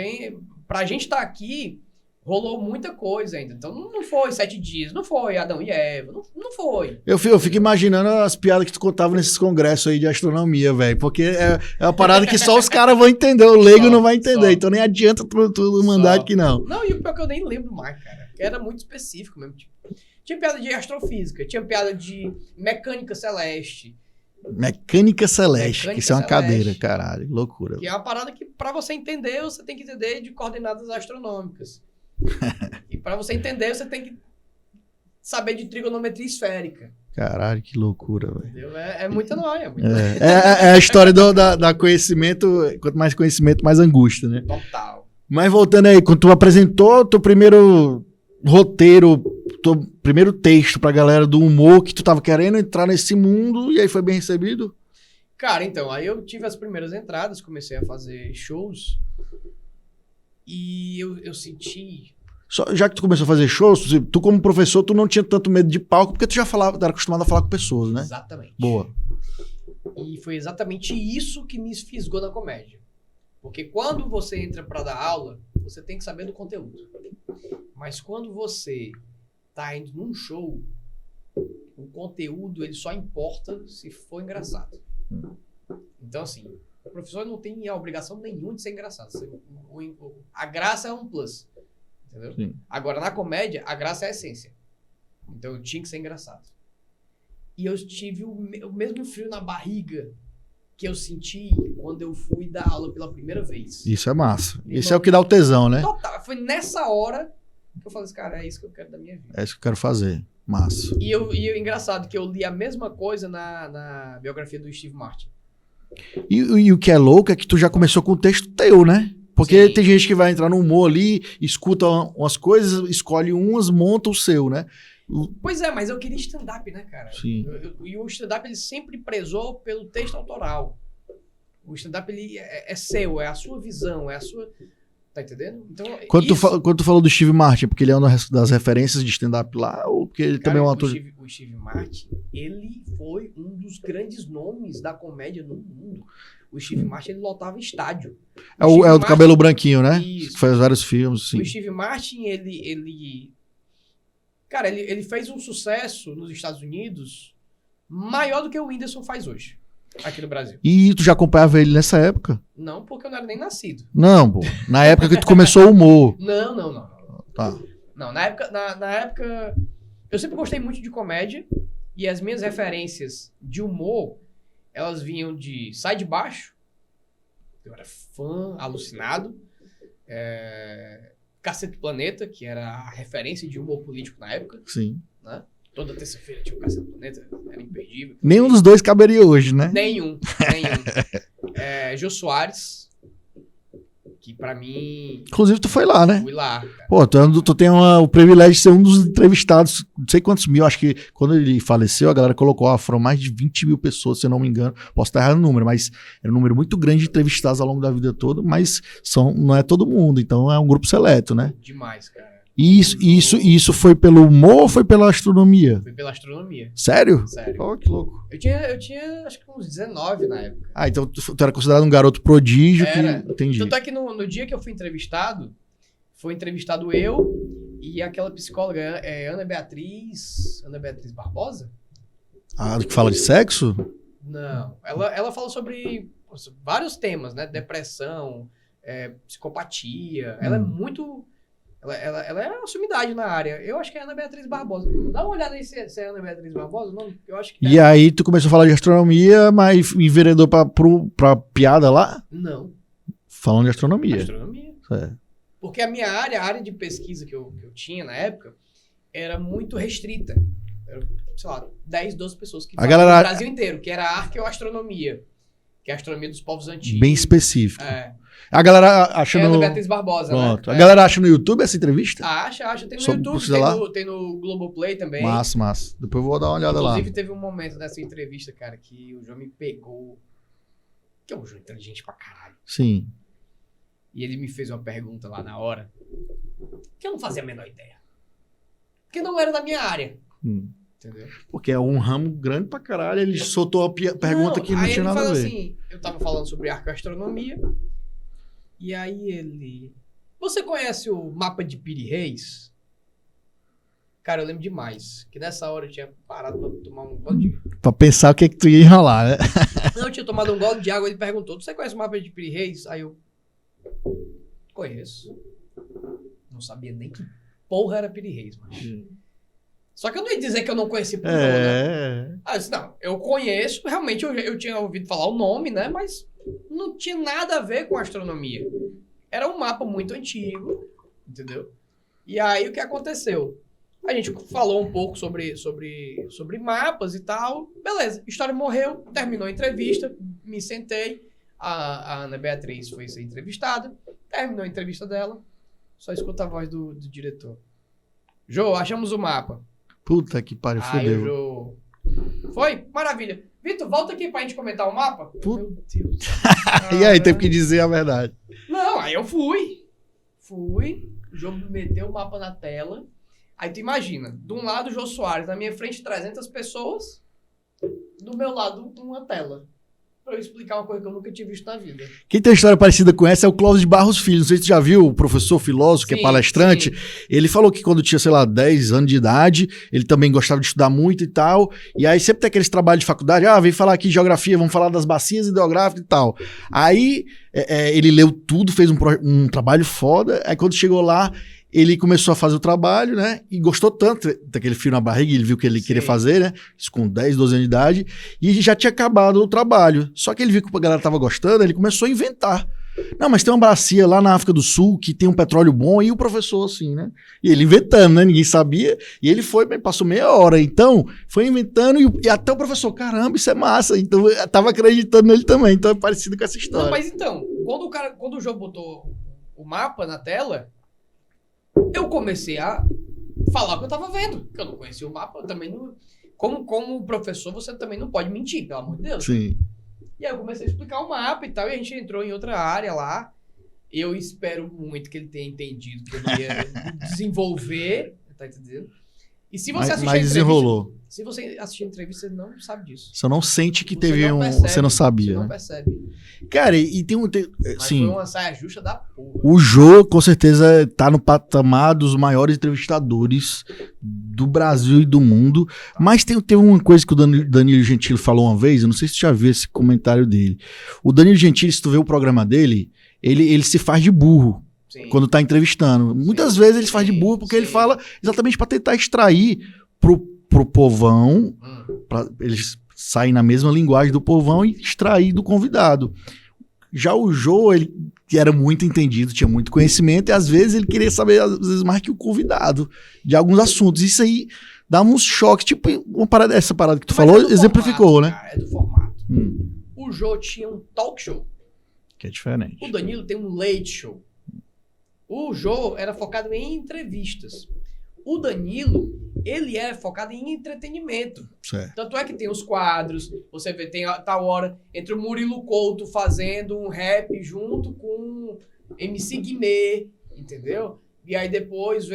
Speaker 2: pra gente estar aqui, rolou muita coisa ainda. Então não foi 7 dias, não foi Adão e Eva, não foi. Eu fico imaginando as piadas que tu contava nesses congressos aí de astronomia, velho. Porque é uma parada que só os caras vão entender, o leigo não vai entender. Então nem adianta tu mandar aqui, não. Não, e o pior que eu nem lembro mais, cara. Era muito específico mesmo. Tipo, tinha piada de astrofísica, tinha piada de mecânica celeste. Mecânica celeste, que isso é uma cadeira, caralho, loucura. Que é uma parada que, pra você entender, você tem que entender de coordenadas astronômicas. E pra você entender, você tem que saber de trigonometria esférica. Caralho, que loucura, velho. É muita nóia. É a história da conhecimento, quanto mais conhecimento, mais angústia, né? Total. Mas voltando aí, quando tu apresentou teu primeiro roteiro, teu primeiro texto pra galera do humor, que tu tava querendo entrar nesse mundo, e aí foi bem recebido? Cara, então, aí eu tive as primeiras entradas, comecei a fazer shows, e eu senti... Já que tu começou a fazer shows, tu como professor, tu não tinha tanto medo de palco, porque tu já era acostumado a falar com pessoas, né? Exatamente. Boa. E foi exatamente isso que me fisgou na comédia. Porque quando você entra pra dar aula, você tem que saber do conteúdo. Mas quando você tá indo num show, o conteúdo ele só importa se for engraçado. Então, assim, o professor não tem a obrigação nenhuma de ser engraçado. A graça é um plus. Entendeu? Sim. Agora, na comédia, a graça é a essência. Então, eu tinha que ser engraçado. E eu tive o mesmo frio na barriga que eu senti quando eu fui dar aula pela primeira vez. Isso é massa. Isso é o que dá o tesão, né? Total. Foi nessa hora que eu falei assim, cara, é isso que eu quero da minha vida. É isso que eu quero fazer.
Speaker 1: Massa.
Speaker 2: E engraçado que eu li a mesma coisa na biografia do Steve Martin.
Speaker 1: E o que é louco é que tu já começou com o texto teu, né? Porque tem gente que vai entrar no humor ali, escuta umas coisas, escolhe umas, monta o seu, né?
Speaker 2: Pois é, mas eu queria stand-up, né, cara?
Speaker 1: Sim.
Speaker 2: E o stand-up, ele sempre prezou pelo texto autoral. O stand-up, ele é seu, é a sua visão, é a sua... Tá entendendo? Então,
Speaker 1: quando tu falou do Steve Martin, porque ele é uma das referências de stand-up lá, ou porque ele também é um ator...
Speaker 2: O Steve Martin, ele foi um dos grandes nomes da comédia no mundo. O Steve Martin, ele lotava estádio.
Speaker 1: É o do cabelo branquinho, né?
Speaker 2: Isso.
Speaker 1: Que faz vários filmes, sim.
Speaker 2: O Steve Martin, Cara, ele fez um sucesso nos Estados Unidos maior do que o Whindersson faz hoje, aqui no Brasil.
Speaker 1: E tu já acompanhava ele nessa época?
Speaker 2: Não, porque eu não era nem nascido.
Speaker 1: Não, pô. Na época que tu começou o humor.
Speaker 2: Não.
Speaker 1: Tá.
Speaker 2: Não, na época... Eu sempre gostei muito de comédia e as minhas referências de humor, elas vinham de Sai de Baixo, eu era fã, alucinado, Cacete Planeta, que era a referência de humor político na época.
Speaker 1: Sim.
Speaker 2: Né? Toda terça-feira tinha o Cacete Planeta, era imperdível.
Speaker 1: Nenhum dos dois caberia hoje, né?
Speaker 2: Nenhum. Jô Soares, que pra mim...
Speaker 1: Inclusive tu foi lá, né?
Speaker 2: Fui lá. Cara.
Speaker 1: Pô, tu tem o privilégio de ser um dos entrevistados, não sei quantos mil, acho que quando ele faleceu, a galera colocou, foram mais de 20 mil pessoas, se eu não me engano. Posso estar errado no número, mas era um número muito grande de entrevistados ao longo da vida toda, mas não é todo mundo, então é um grupo seleto, né?
Speaker 2: Demais, cara.
Speaker 1: Isso foi pelo humor ou foi pela astronomia?
Speaker 2: Foi pela astronomia.
Speaker 1: Sério?
Speaker 2: Sério.
Speaker 1: Oh, que louco.
Speaker 2: Eu tinha acho que uns 19 na época.
Speaker 1: Ah, então tu era considerado um garoto prodígio.
Speaker 2: Era.
Speaker 1: Entendi.
Speaker 2: Tanto é que no dia que eu fui entrevistado eu e aquela psicóloga, Ana Beatriz Barbosa?
Speaker 1: Ah, do que fala de sexo?
Speaker 2: Não. Ela fala sobre vários temas, né? Depressão, psicopatia. Ela é muito... Ela é uma sumidade na área. Eu acho que é Ana Beatriz Barbosa. Dá uma olhada aí se é Ana Beatriz Barbosa. Não, eu acho que
Speaker 1: e aí tu começou a falar de astronomia, mas enveredou pra piada lá?
Speaker 2: Não.
Speaker 1: Falando de astronomia.
Speaker 2: Astronomia. Porque a minha área de pesquisa que eu tinha na época era muito restrita. Era, sei lá, 10, 12 pessoas que faziam no Brasil inteiro, que era a arqueoastronomia, que é a astronomia dos povos antigos.
Speaker 1: Bem específico. A galera acha
Speaker 2: no... Ana Beatriz Barbosa,
Speaker 1: pronto.
Speaker 2: Né?
Speaker 1: A galera acha no YouTube essa entrevista?
Speaker 2: Acha. Tem no YouTube, tem no Globoplay também.
Speaker 1: Massa. Depois eu vou dar uma olhada lá.
Speaker 2: Inclusive, teve um momento nessa entrevista, cara, que o João me pegou. Que é um João inteligente pra caralho.
Speaker 1: Sim.
Speaker 2: E ele me fez uma pergunta lá na hora que eu não fazia a menor ideia. Porque não era da minha área. Entendeu?
Speaker 1: Porque é um ramo grande pra caralho. Ele soltou a pergunta que não tinha nada a ver.
Speaker 2: Assim, eu tava falando sobre arqueoastronomia. E aí ele... Você conhece o mapa de Piri Reis? Cara, eu lembro demais. Que nessa hora eu tinha parado pra tomar um gole de...
Speaker 1: Pra pensar o que tu ia enrolar, né?
Speaker 2: Não, eu tinha tomado um gole de água. Ele perguntou, você conhece o mapa de Piri Reis? Aí eu... Conheço. Não sabia nem que porra era Piri Reis, mano. Só que eu não ia dizer que eu não conhecia por nome, né? Ah, eu disse, não, eu conheço. Realmente eu tinha ouvido falar o nome, né? Mas... não tinha nada a ver com astronomia. Era um mapa muito antigo, entendeu? E aí o que aconteceu? A gente falou um pouco sobre mapas e tal. Beleza, a história morreu, terminou a entrevista, me sentei. A Ana Beatriz foi ser entrevistada, terminou a entrevista dela, só escuta a voz do diretor. Jô, achamos o mapa.
Speaker 1: Puta que pariu, fodeu.
Speaker 2: Jô... Foi? Maravilha. Vitor, volta aqui pra gente comentar o mapa.
Speaker 1: Meu Deus. E aí, teve que dizer a verdade.
Speaker 2: Não, aí eu fui. O jogo meteu o mapa na tela. Aí tu imagina, de um lado o Jô Soares, na minha frente 300 pessoas, do meu lado uma tela. Pra eu explicar uma coisa que eu nunca tinha visto na vida.
Speaker 1: Quem tem uma história parecida com essa é o Clóvis de Barros Filho. Não sei se você já viu, o professor filósofo, que é palestrante. Sim. Ele falou que quando tinha, sei lá, 10 anos de idade, ele também gostava de estudar muito e tal. E aí sempre tem aqueles trabalhos de faculdade. Vem falar aqui de geografia, vamos falar das bacias hidrográficas e tal. Aí ele leu tudo, fez um trabalho foda. Aí quando chegou lá, ele começou a fazer o trabalho, né? E gostou tanto daquele fio na barriga, ele viu que ele queria fazer, né? Isso com 10, 12 anos de idade. E já tinha acabado o trabalho. Só que ele viu que a galera tava gostando, ele começou a inventar. Não, mas tem uma bacia lá na África do Sul que tem um petróleo bom e o professor assim, né? E ele inventando, né? Ninguém sabia. E ele passou meia hora. Então, foi inventando e até o professor, caramba, isso é massa. Então, eu tava acreditando nele também. Então, é parecido com essa história.
Speaker 2: Não, mas então, quando o João botou o mapa na tela, eu comecei a falar o que eu tava vendo. Porque eu não conhecia o mapa, eu também não... Como professor, você também não pode mentir, pelo amor de Deus.
Speaker 1: Sim.
Speaker 2: E aí eu comecei a explicar o mapa e tal, e a gente entrou em outra área lá. Eu espero muito que ele tenha entendido que eu não ia desenvolver, tá entendendo? E se você assistir a entrevista...
Speaker 1: desenrolou.
Speaker 2: Se você assistir a entrevista, você não sabe disso.
Speaker 1: Você não sente que
Speaker 2: Você
Speaker 1: teve
Speaker 2: não
Speaker 1: um...
Speaker 2: percebe,
Speaker 1: Você não sabia,
Speaker 2: Você não
Speaker 1: né?
Speaker 2: percebe.
Speaker 1: Cara, e tem um...
Speaker 2: Mas
Speaker 1: Sim.
Speaker 2: foi uma saia justa da porra.
Speaker 1: O Jô, com certeza, tá no patamar dos maiores entrevistadores do Brasil e do mundo. Mas teve uma coisa que o Danilo Gentili falou uma vez, eu não sei se você já viu esse comentário dele. O Danilo Gentili, se tu vê o programa dele, ele se faz de burro.
Speaker 2: Sim.
Speaker 1: Quando tá entrevistando. Muitas vezes ele se faz de burro porque ele fala exatamente para tentar extrair pro povão, pra eles saem na mesma linguagem do povão e extrair do convidado. Já o Jô, ele era muito entendido, tinha muito conhecimento e às vezes ele queria saber às vezes mais que o convidado de alguns assuntos. Isso aí dá uns choques, tipo essa parada que tu falou, exemplificou,
Speaker 2: formato,
Speaker 1: né?
Speaker 2: Cara, é do formato. O Jô tinha um talk show.
Speaker 1: Que é diferente.
Speaker 2: O Danilo tem um late show. O Jô era focado em entrevistas. O Danilo, ele é focado em entretenimento.
Speaker 1: Certo.
Speaker 2: Tanto é que tem os quadros, você vê, tem a tal hora, entre o Murilo Couto fazendo um rap junto com MC Guimê, entendeu? E aí depois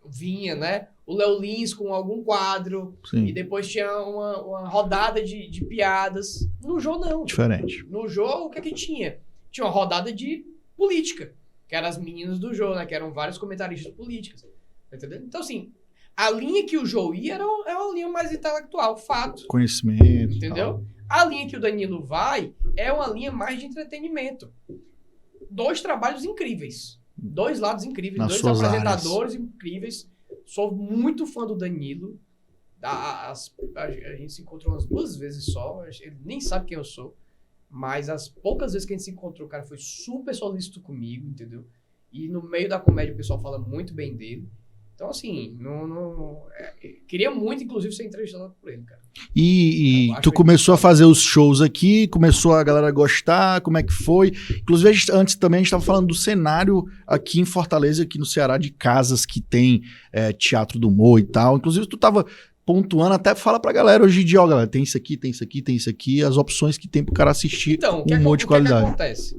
Speaker 2: vinha, né? O Léo Lins com algum quadro.
Speaker 1: Sim.
Speaker 2: E depois tinha uma rodada de piadas. No Jô, não.
Speaker 1: Diferente.
Speaker 2: No Jô, o que é que tinha? Tinha uma rodada de política, que eram as meninas do Jô, né? Que eram vários comentaristas políticos. Entendeu? Então, assim, a linha que o Jô ia era uma linha mais intelectual, fato.
Speaker 1: Conhecimento.
Speaker 2: Entendeu? A linha que o Danilo vai é uma linha mais de entretenimento. 2 trabalhos incríveis. 2 lados incríveis.
Speaker 1: Nas
Speaker 2: 2
Speaker 1: suas
Speaker 2: apresentadores incríveis. Sou muito fã do Danilo. A gente se encontrou umas 2 vezes só. Ele nem sabe quem eu sou. Mas as poucas vezes que a gente se encontrou, o cara foi super solícito comigo, entendeu? E no meio da comédia o pessoal fala muito bem dele. Então, assim, queria muito, inclusive, ser entrevistado por ele, cara.
Speaker 1: E tu começou a fazer os shows aqui, começou a galera a gostar, como é que foi? Inclusive, antes também a gente estava falando do cenário aqui em Fortaleza, aqui no Ceará, de casas que tem teatro do humor e tal. Inclusive, tu tava pontuando, até fala pra galera hoje em dia, ó, galera, tem isso aqui, tem isso aqui, tem isso aqui, as opções que tem pro cara assistir
Speaker 2: então,
Speaker 1: humor de qualidade.
Speaker 2: O que acontece?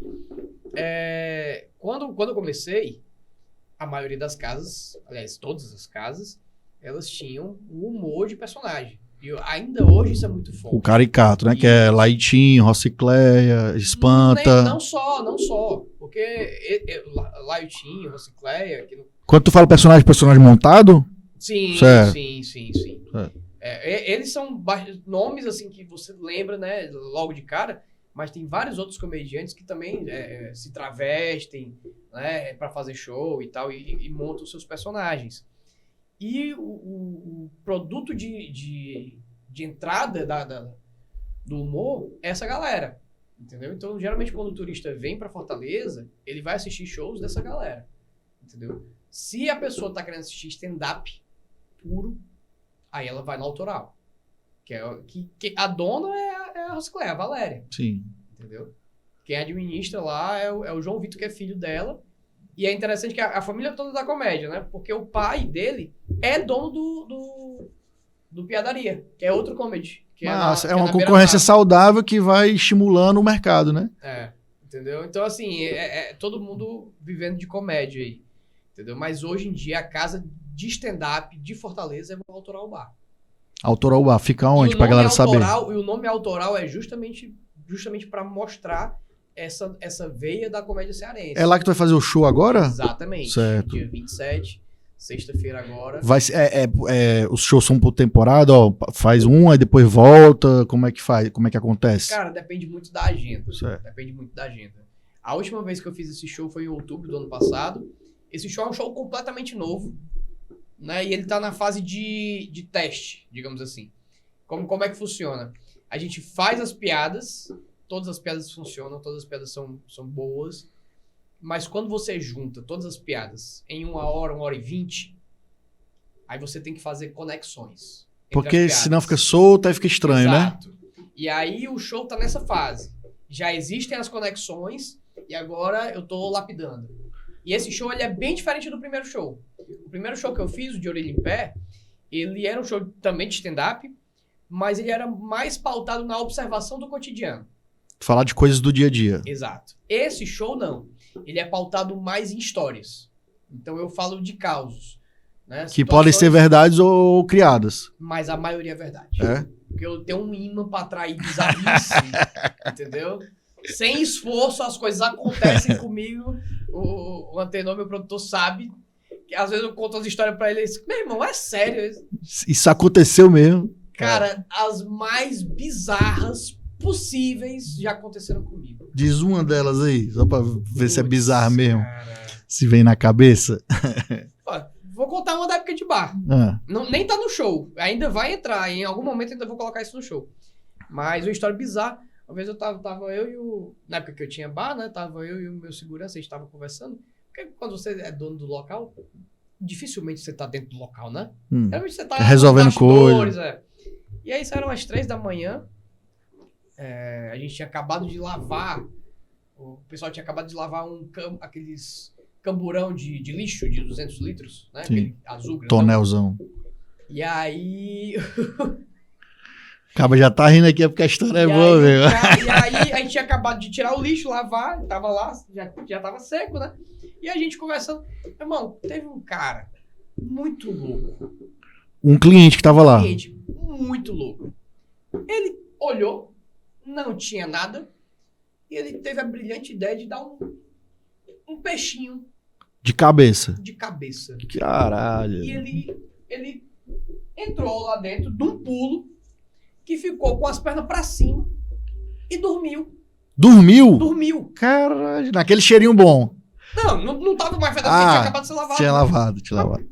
Speaker 2: Quando eu comecei, a maioria das casas, aliás, todas as casas, elas tinham um humor de personagem. E ainda hoje isso é muito forte.
Speaker 1: O caricato, né? Que é Laitinho, Rocicléia, Espanta.
Speaker 2: Não só. Porque Laitinho, Rocicléia...
Speaker 1: Quando tu fala personagem montado?
Speaker 2: Sim.
Speaker 1: Certo.
Speaker 2: Sim. Eles são nomes assim que você lembra, né? Logo de cara. Mas tem vários outros comediantes que também se travestem, né, para fazer show e tal, e montam seus personagens. E o produto de entrada do humor é essa galera, entendeu? Então, geralmente, quando o turista vem para Fortaleza, ele vai assistir shows dessa galera, entendeu? Se a pessoa tá querendo assistir stand-up puro, aí ela vai no autoral. Que a dona é a Rosicléia, a Valéria.
Speaker 1: Sim.
Speaker 2: Entendeu? Quem administra lá é o João Vitor, que é filho dela. E é interessante que a família toda da comédia, né? Porque o pai dele é dono do Piadaria, que é outro comedy.
Speaker 1: Mas é uma concorrência saudável que vai estimulando o mercado, né?
Speaker 2: Entendeu? Então, assim, todo mundo vivendo de comédia aí. Entendeu? Mas hoje em dia, a casa de stand-up de Fortaleza é o Autoral Bar.
Speaker 1: Autoral Bar, fica onde pra galera saber?
Speaker 2: E o nome autoral é justamente para mostrar essa veia da comédia cearense.
Speaker 1: É lá que tu vai fazer o show agora?
Speaker 2: Exatamente.
Speaker 1: Certo.
Speaker 2: Dia 27, sexta-feira agora.
Speaker 1: Os shows são por temporada, ó, faz um, aí depois volta, como é que faz? Como é que acontece?
Speaker 2: Cara, depende muito da agenda.
Speaker 1: Certo.
Speaker 2: Depende muito da agenda. A última vez que eu fiz esse show foi em outubro do ano passado. Esse show é um show completamente novo, né? E ele tá na fase de teste, digamos assim. Como é que funciona? A gente faz as piadas todas as piadas funcionam, todas as piadas são boas, mas quando você junta todas as piadas em 1 hora e 20, aí você tem que fazer conexões.
Speaker 1: Porque senão fica solto, aí fica estranho,
Speaker 2: Exato.
Speaker 1: né?
Speaker 2: E aí o show tá nessa fase. Já existem as conexões e agora eu tô lapidando. E esse show, ele é bem diferente do primeiro show. O primeiro show que eu fiz, o De Orelha em Pé, ele era um show também de stand-up, mas ele era mais pautado na observação do cotidiano.
Speaker 1: Falar de coisas do dia a dia.
Speaker 2: Exato. Esse show, não. Ele é pautado mais em histórias. Então eu falo de causos. Né?
Speaker 1: Que podem ser verdades ou criadas.
Speaker 2: Mas a maioria é verdade.
Speaker 1: É?
Speaker 2: Porque eu tenho um imã pra atrair bizarrice, entendeu? Sem esforço, as coisas acontecem comigo. O Antenor, meu produtor, sabe. Que às vezes eu conto as histórias pra ele e ele diz, meu irmão, é sério.
Speaker 1: Isso aconteceu mesmo.
Speaker 2: Cara, as mais bizarras possíveis já aconteceram comigo.
Speaker 1: Diz uma delas aí, só pra ver se é bizarra mesmo.
Speaker 2: Cara.
Speaker 1: Se vem na cabeça.
Speaker 2: Ó, vou contar uma da época de bar.
Speaker 1: Ah.
Speaker 2: Não, nem tá no show. Ainda vai entrar. Em algum momento ainda vou colocar isso no show. Mas uma história bizarra. Uma vez eu tava eu e o... Na época que eu tinha bar, né? Tava eu e o meu segurança, a gente tava conversando. Porque quando você é dono do local, dificilmente você tá dentro do local, né? Geralmente você tá
Speaker 1: resolvendo coisas.
Speaker 2: É. E aí saíram às 3 da manhã. A gente tinha acabado de lavar. O pessoal tinha acabado de lavar aqueles camburão de lixo de 200 litros, né?
Speaker 1: Sim.
Speaker 2: Aquele azul grandão.
Speaker 1: Tonelzão.
Speaker 2: E aí...
Speaker 1: Acaba já tá rindo aqui porque a história é boa, velho.
Speaker 2: E aí a gente tinha acabado de tirar o lixo, lavar, tava lá, já tava seco, né? E a gente conversando. Irmão, teve um cara muito louco.
Speaker 1: Um cliente que tava lá.
Speaker 2: Um cliente muito louco. Ele olhou, não tinha nada, e ele teve a brilhante ideia de dar um peixinho
Speaker 1: De cabeça.
Speaker 2: de cabeça.
Speaker 1: Caralho.
Speaker 2: E ele entrou lá dentro de um pulo, que ficou com as pernas pra cima e dormiu.
Speaker 1: Dormiu?
Speaker 2: Dormiu.
Speaker 1: Caralho. Naquele cheirinho bom.
Speaker 2: Não tava mais fedendo, porque tinha acabado de ser lavado.
Speaker 1: Tinha lavado.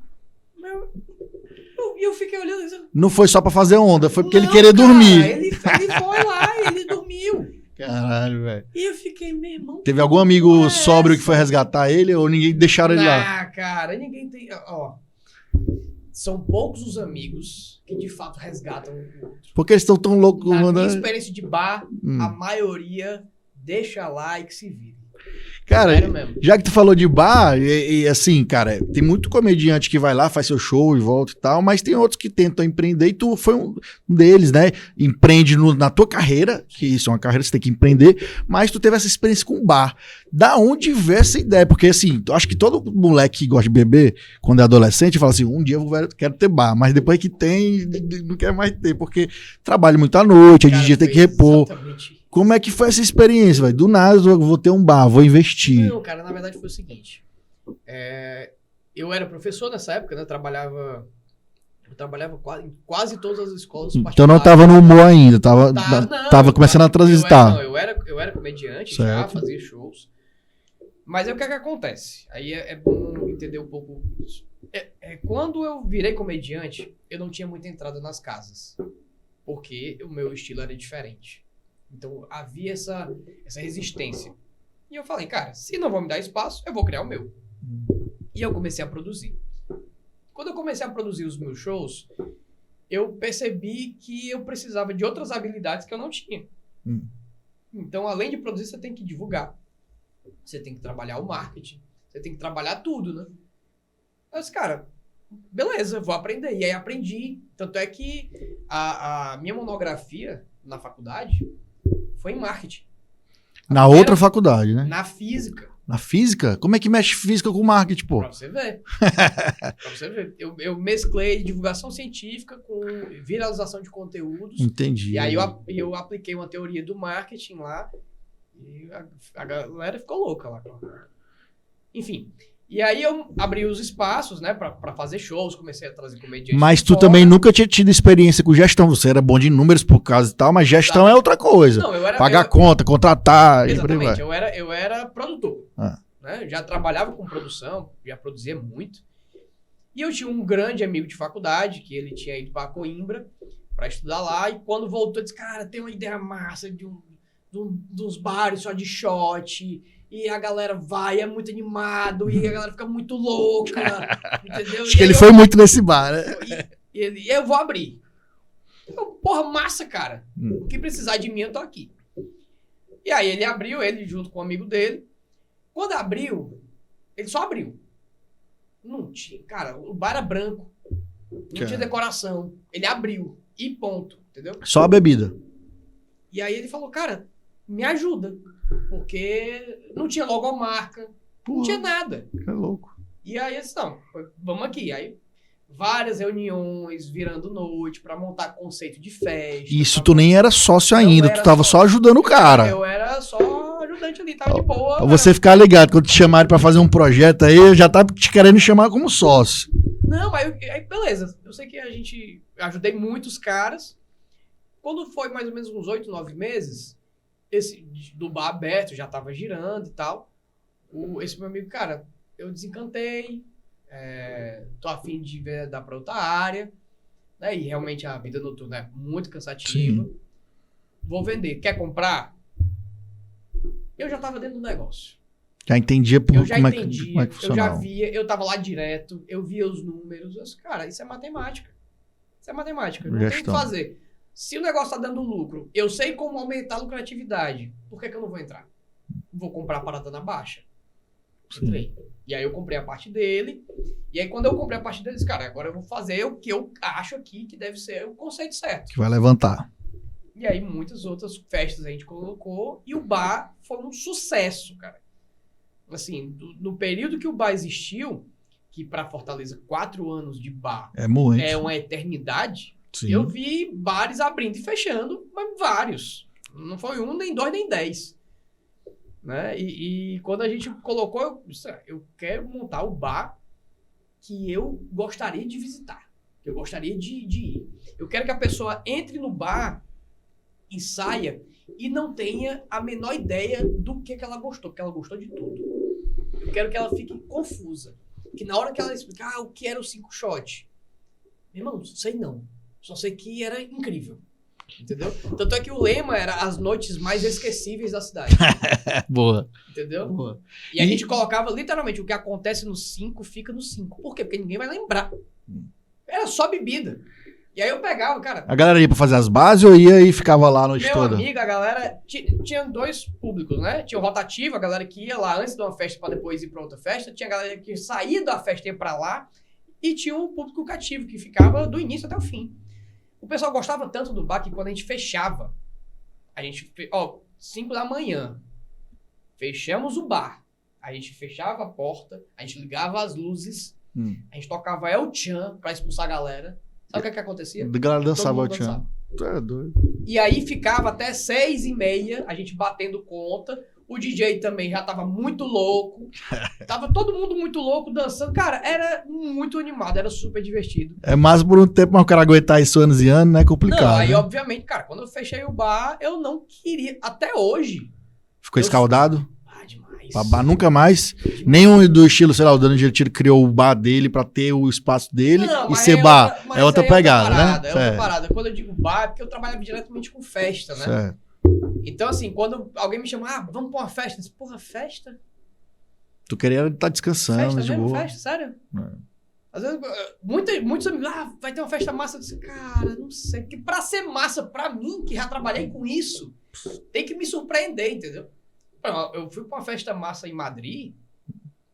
Speaker 2: E eu fiquei olhando e dizendo,
Speaker 1: Não foi só pra fazer onda, foi porque
Speaker 2: não,
Speaker 1: ele queria
Speaker 2: cara,
Speaker 1: dormir.
Speaker 2: Ele foi lá e ele dormiu.
Speaker 1: Caralho, velho.
Speaker 2: E eu fiquei, meu irmão.
Speaker 1: Teve algum amigo sóbrio que foi resgatar ele ou ninguém deixaram ele lá?
Speaker 2: Ah, cara, ninguém tem. Ó. São poucos os amigos que de fato resgatam o outro.
Speaker 1: Porque eles estão tão loucos.
Speaker 2: Na minha experiência de bar,
Speaker 1: Hum.
Speaker 2: a maioria deixa lá e que se vire.
Speaker 1: Cara,
Speaker 2: Sério mesmo.
Speaker 1: já que tu falou de bar, e assim, cara, tem muito comediante que vai lá, faz seu show e volta e tal, mas tem outros que tentam empreender e tu foi um deles, né? Empreende na tua carreira, que isso é uma carreira que você tem que empreender, mas tu teve essa experiência com bar. Da onde veio essa ideia? Porque assim, eu acho que todo moleque que gosta de beber, quando é adolescente, fala assim, um dia eu quero ter bar, mas depois que tem, não quer mais ter, porque trabalha muito à noite, de dia tem que repor.
Speaker 2: Exatamente.
Speaker 1: Como é que foi essa experiência, velho? Do nada eu vou ter um bar, vou investir.
Speaker 2: Não, cara, na verdade foi o seguinte. Eu era professor nessa época, né? Eu trabalhava em quase todas as escolas particulares.
Speaker 1: Então não tava no humor ainda, tava começando a transitar.
Speaker 2: Eu era comediante,
Speaker 1: Certo.
Speaker 2: já fazia shows. Mas aí o que é que acontece? Aí é bom entender um pouco isso. Quando eu virei comediante, eu não tinha muita entrada nas casas. Porque o meu estilo era diferente. Então havia essa resistência. E eu falei, cara, se não vão me dar espaço, eu vou criar o meu. E eu comecei a produzir. Quando eu comecei a produzir os meus shows, eu percebi que eu precisava de outras habilidades que eu não tinha. Então, além de produzir, você tem que divulgar. Você tem que trabalhar o marketing. Você tem que trabalhar tudo, né? Eu disse, cara, beleza, eu vou aprender. E aí aprendi. Tanto é que a minha monografia na faculdade foi em marketing.
Speaker 1: Na outra faculdade, né?
Speaker 2: Na física.
Speaker 1: Na física? Como é que mexe física com marketing, pô?
Speaker 2: Pra você ver. Pra você ver. Eu mesclei divulgação científica com viralização de conteúdos.
Speaker 1: Entendi.
Speaker 2: E aí eu apliquei uma teoria do marketing lá e a galera ficou louca lá. Enfim. E aí eu abri os espaços, né, pra fazer shows, comecei a trazer comediantes.
Speaker 1: Mas tu também nunca tinha tido experiência com gestão. Você era bom de números por causa e tal, mas gestão é outra coisa.
Speaker 2: Não,
Speaker 1: Pagar conta, contratar.
Speaker 2: Exatamente. Eu era produtor. Né? Já trabalhava com produção, já produzia muito. E eu tinha um grande amigo de faculdade, que ele tinha ido para Coimbra para estudar lá, e quando voltou, disse, cara, tem uma ideia massa de dos bares só de shot, e a galera vai, é muito animado, e a galera fica muito louca, entendeu?
Speaker 1: Acho que ele foi muito nesse bar, né?
Speaker 2: E eu vou abrir. Porra, massa, cara. O que precisar de mim, eu tô aqui. E aí ele abriu, ele junto com um amigo dele. Quando abriu, ele só abriu. Não tinha, cara, o bar era branco. Não tinha decoração. Ele abriu. E ponto, entendeu?
Speaker 1: Só a bebida.
Speaker 2: E aí ele falou, cara, me ajuda. Porque não tinha logomarca. Não tinha nada.
Speaker 1: É louco.
Speaker 2: E aí eles, não, vamos aqui. Aí várias reuniões, virando noite, pra montar conceito de festa.
Speaker 1: Isso tu nem era sócio ainda, tu tava só ajudando o cara.
Speaker 2: Eu era só ajudante ali, tava de boa.
Speaker 1: Pra você ficar ligado, quando te chamarem pra fazer um projeto aí, eu já tava te querendo chamar como sócio.
Speaker 2: Não, aí beleza. Eu sei que ajudei muitos caras. Quando foi mais ou menos uns 8, 9 meses, esse do bar aberto já tava girando e tal. Esse meu amigo, cara, eu desencantei, tô a fim de dar pra outra área, né? E realmente a vida noturna é muito cansativa. Sim. Vou vender. Quer comprar? Eu já tava dentro do negócio.
Speaker 1: Já entendia
Speaker 2: como é que
Speaker 1: funcionava.
Speaker 2: Eu já via, eu tava lá direto, eu via os números. Cara, isso é matemática. Isso é matemática. Não tem o que fazer. Se o negócio tá dando lucro, eu sei como aumentar a lucratividade. Por que eu não vou entrar? Vou comprar a parada na baixa. Entrei. E aí eu comprei a parte dele. E aí quando eu comprei a parte dele, eu disse, cara, agora eu vou fazer o que eu acho aqui que deve ser o conceito certo.
Speaker 1: Que vai levantar.
Speaker 2: E aí muitas outras festas a gente colocou. E o bar foi um sucesso, cara. Assim, no período que o bar existiu, que pra Fortaleza 4 anos de bar é uma eternidade. Sim. Eu vi bares abrindo e fechando, mas vários. Não foi 1, nem 2, nem 10. Né? E quando a gente colocou, eu quero montar o bar que eu gostaria de visitar. Que eu gostaria de ir. Eu quero que a pessoa entre no bar e saia e não tenha a menor ideia do que ela gostou, porque ela gostou de tudo. Eu quero que ela fique confusa. Que na hora que ela explicar o que era o 5 shot, meu irmão, sei não. Só sei que era incrível. Entendeu? Tanto é que o lema era as noites mais esquecíveis da cidade.
Speaker 1: Boa.
Speaker 2: Entendeu? Boa. E a gente colocava literalmente o que acontece no 5 fica no 5. Por quê? Porque ninguém vai lembrar. Era só bebida. E aí eu pegava, cara...
Speaker 1: A galera ia pra fazer as bases ou ia e ficava lá a noite toda?
Speaker 2: Meu amigo, a galera... Tinha 2 públicos, né? Tinha o rotativo, a galera que ia lá antes de uma festa pra depois ir pra outra festa. Tinha a galera que saía da festa e ia pra lá. E tinha o público cativo, que ficava do início até o fim. O pessoal gostava tanto do bar que quando a gente fechava, 5 da manhã, fechamos o bar, a gente fechava a porta, a gente ligava as luzes, a gente tocava El Chan pra expulsar a galera. Sabe o que acontecia?
Speaker 1: A galera dançava El Chan. Tu é doido.
Speaker 2: E aí ficava até 6h30, a gente batendo conta. O DJ também já tava muito louco. Tava todo mundo muito louco, dançando. Cara, era muito animado, era super divertido.
Speaker 1: É mais por um tempo, mas o cara aguentar isso anos e anos, né? É complicado. Não,
Speaker 2: aí
Speaker 1: né?
Speaker 2: Obviamente, cara, quando eu fechei o bar, eu não queria, até hoje.
Speaker 1: Ficou escaldado?
Speaker 2: Demais.
Speaker 1: Bar nunca mais? Demais. Nenhum do estilo, sei lá, o Danilo Gentili criou o bar dele pra ter o espaço dele e ser bar. É outra pegada, né?
Speaker 2: É outra parada. Quando eu digo bar, é porque eu trabalhava diretamente com festa, né? Certo. Então, assim, quando alguém me chama, vamos pra uma festa. Eu disse, porra, festa?
Speaker 1: Tu queria estar descansando,
Speaker 2: festa
Speaker 1: de
Speaker 2: mesmo?
Speaker 1: boa.
Speaker 2: Festa, sério? Às vezes, muitos amigos, vai ter uma festa massa. Eu disse, cara, não sei. Porque pra ser massa, pra mim, que já trabalhei com isso, tem que me surpreender, entendeu? Eu fui pra uma festa massa em Madrid,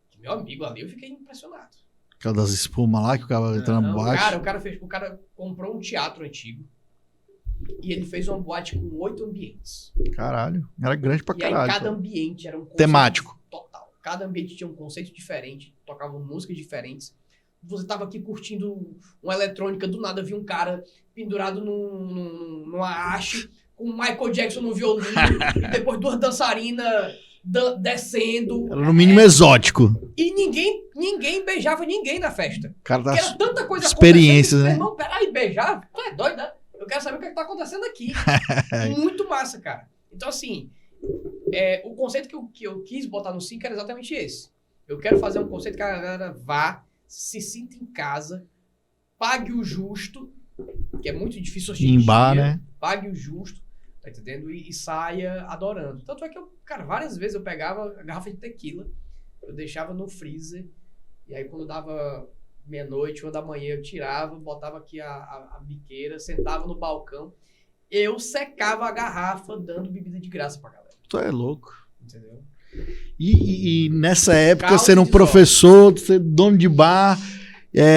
Speaker 2: que meu amigo ali, eu fiquei impressionado.
Speaker 1: Aquela das espumas lá, que o cara entrando na boate.
Speaker 2: O cara comprou um teatro antigo. E ele fez uma boate com 8 ambientes.
Speaker 1: Caralho, era grande pra caralho.
Speaker 2: E aí cada ambiente era um conceito
Speaker 1: temático.
Speaker 2: Total. Cada ambiente tinha um conceito diferente, tocavam músicas diferentes. Você tava aqui curtindo uma eletrônica, do nada vi um cara pendurado numa haste, com o Michael Jackson no violino, e depois 2 dançarinas descendo.
Speaker 1: Era no mínimo exótico.
Speaker 2: E ninguém beijava ninguém na festa.
Speaker 1: Cara,
Speaker 2: tá era tanta coisa
Speaker 1: experiências, né?
Speaker 2: Irmão, peraí, beijar? Tu é doido, né? Eu quero saber o que tá acontecendo aqui. Muito massa, cara. Então, assim, o conceito que eu quis botar no 5 era exatamente esse. Eu quero fazer um conceito que a galera vá, se sinta em casa, pague o justo, que é muito difícil hoje em dia.
Speaker 1: Bar, né?
Speaker 2: Pague o justo, tá entendendo? E saia adorando. Tanto é que eu, cara, várias vezes eu pegava a garrafa de tequila, eu deixava no freezer, e aí quando dava meia-noite, 1h da manhã, eu tirava, botava aqui a biqueira, sentava no balcão, eu secava a garrafa dando bebida de graça pra galera.
Speaker 1: Tu é louco.
Speaker 2: Entendeu?
Speaker 1: E nessa época,
Speaker 2: Caos
Speaker 1: sendo um professor, sendo dono de bar,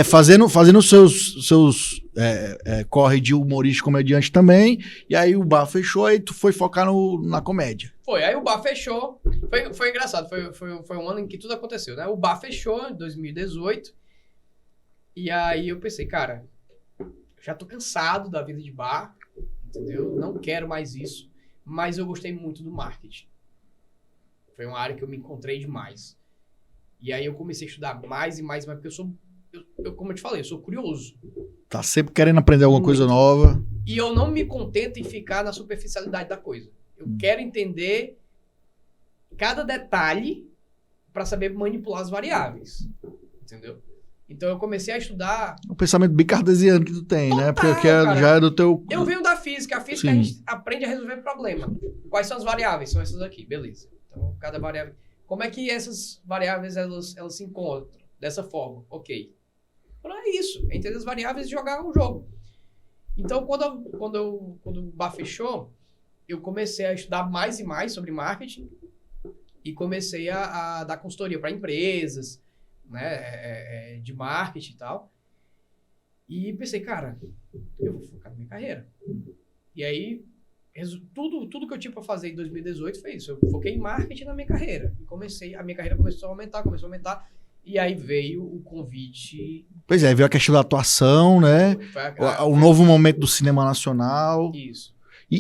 Speaker 1: fazendo os seus corre de humorista comediante também, e aí o bar fechou, aí tu foi focar na comédia.
Speaker 2: Foi, aí o bar fechou, foi engraçado, foi um ano em que tudo aconteceu, né? O bar fechou em 2018, e aí eu pensei, cara, já tô cansado da vida de bar, entendeu? Não quero mais isso, mas eu gostei muito do marketing. Foi uma área que eu me encontrei demais. E aí eu comecei a estudar mais e mais, porque como eu te falei, eu sou curioso.
Speaker 1: Tá sempre querendo aprender alguma coisa nova.
Speaker 2: E eu não me contento em ficar na superficialidade da coisa. Eu quero entender cada detalhe para saber manipular as variáveis. Entendeu? Então eu comecei a estudar...
Speaker 1: O pensamento bem cartesiano que tu tem,
Speaker 2: total,
Speaker 1: né? Porque
Speaker 2: cara,
Speaker 1: já é do teu...
Speaker 2: Eu venho da física. A física a gente aprende a resolver problema. Quais são as variáveis? São essas aqui, beleza. Então, cada variável... Como é que essas variáveis elas se encontram? Dessa forma, ok. Então é isso. É entender as variáveis e jogar o jogo. Então, quando o bar fechou, eu comecei a estudar mais e mais sobre marketing e comecei a dar consultoria para empresas, né, de marketing e tal. E pensei, cara, eu vou focar na minha carreira. E aí... Tudo que eu tinha para fazer em 2018 foi isso. Eu foquei em marketing na minha carreira. E a minha carreira começou a aumentar. E aí veio o convite.
Speaker 1: Pois é, veio a questão da atuação, né? O novo momento do cinema nacional.
Speaker 2: Isso.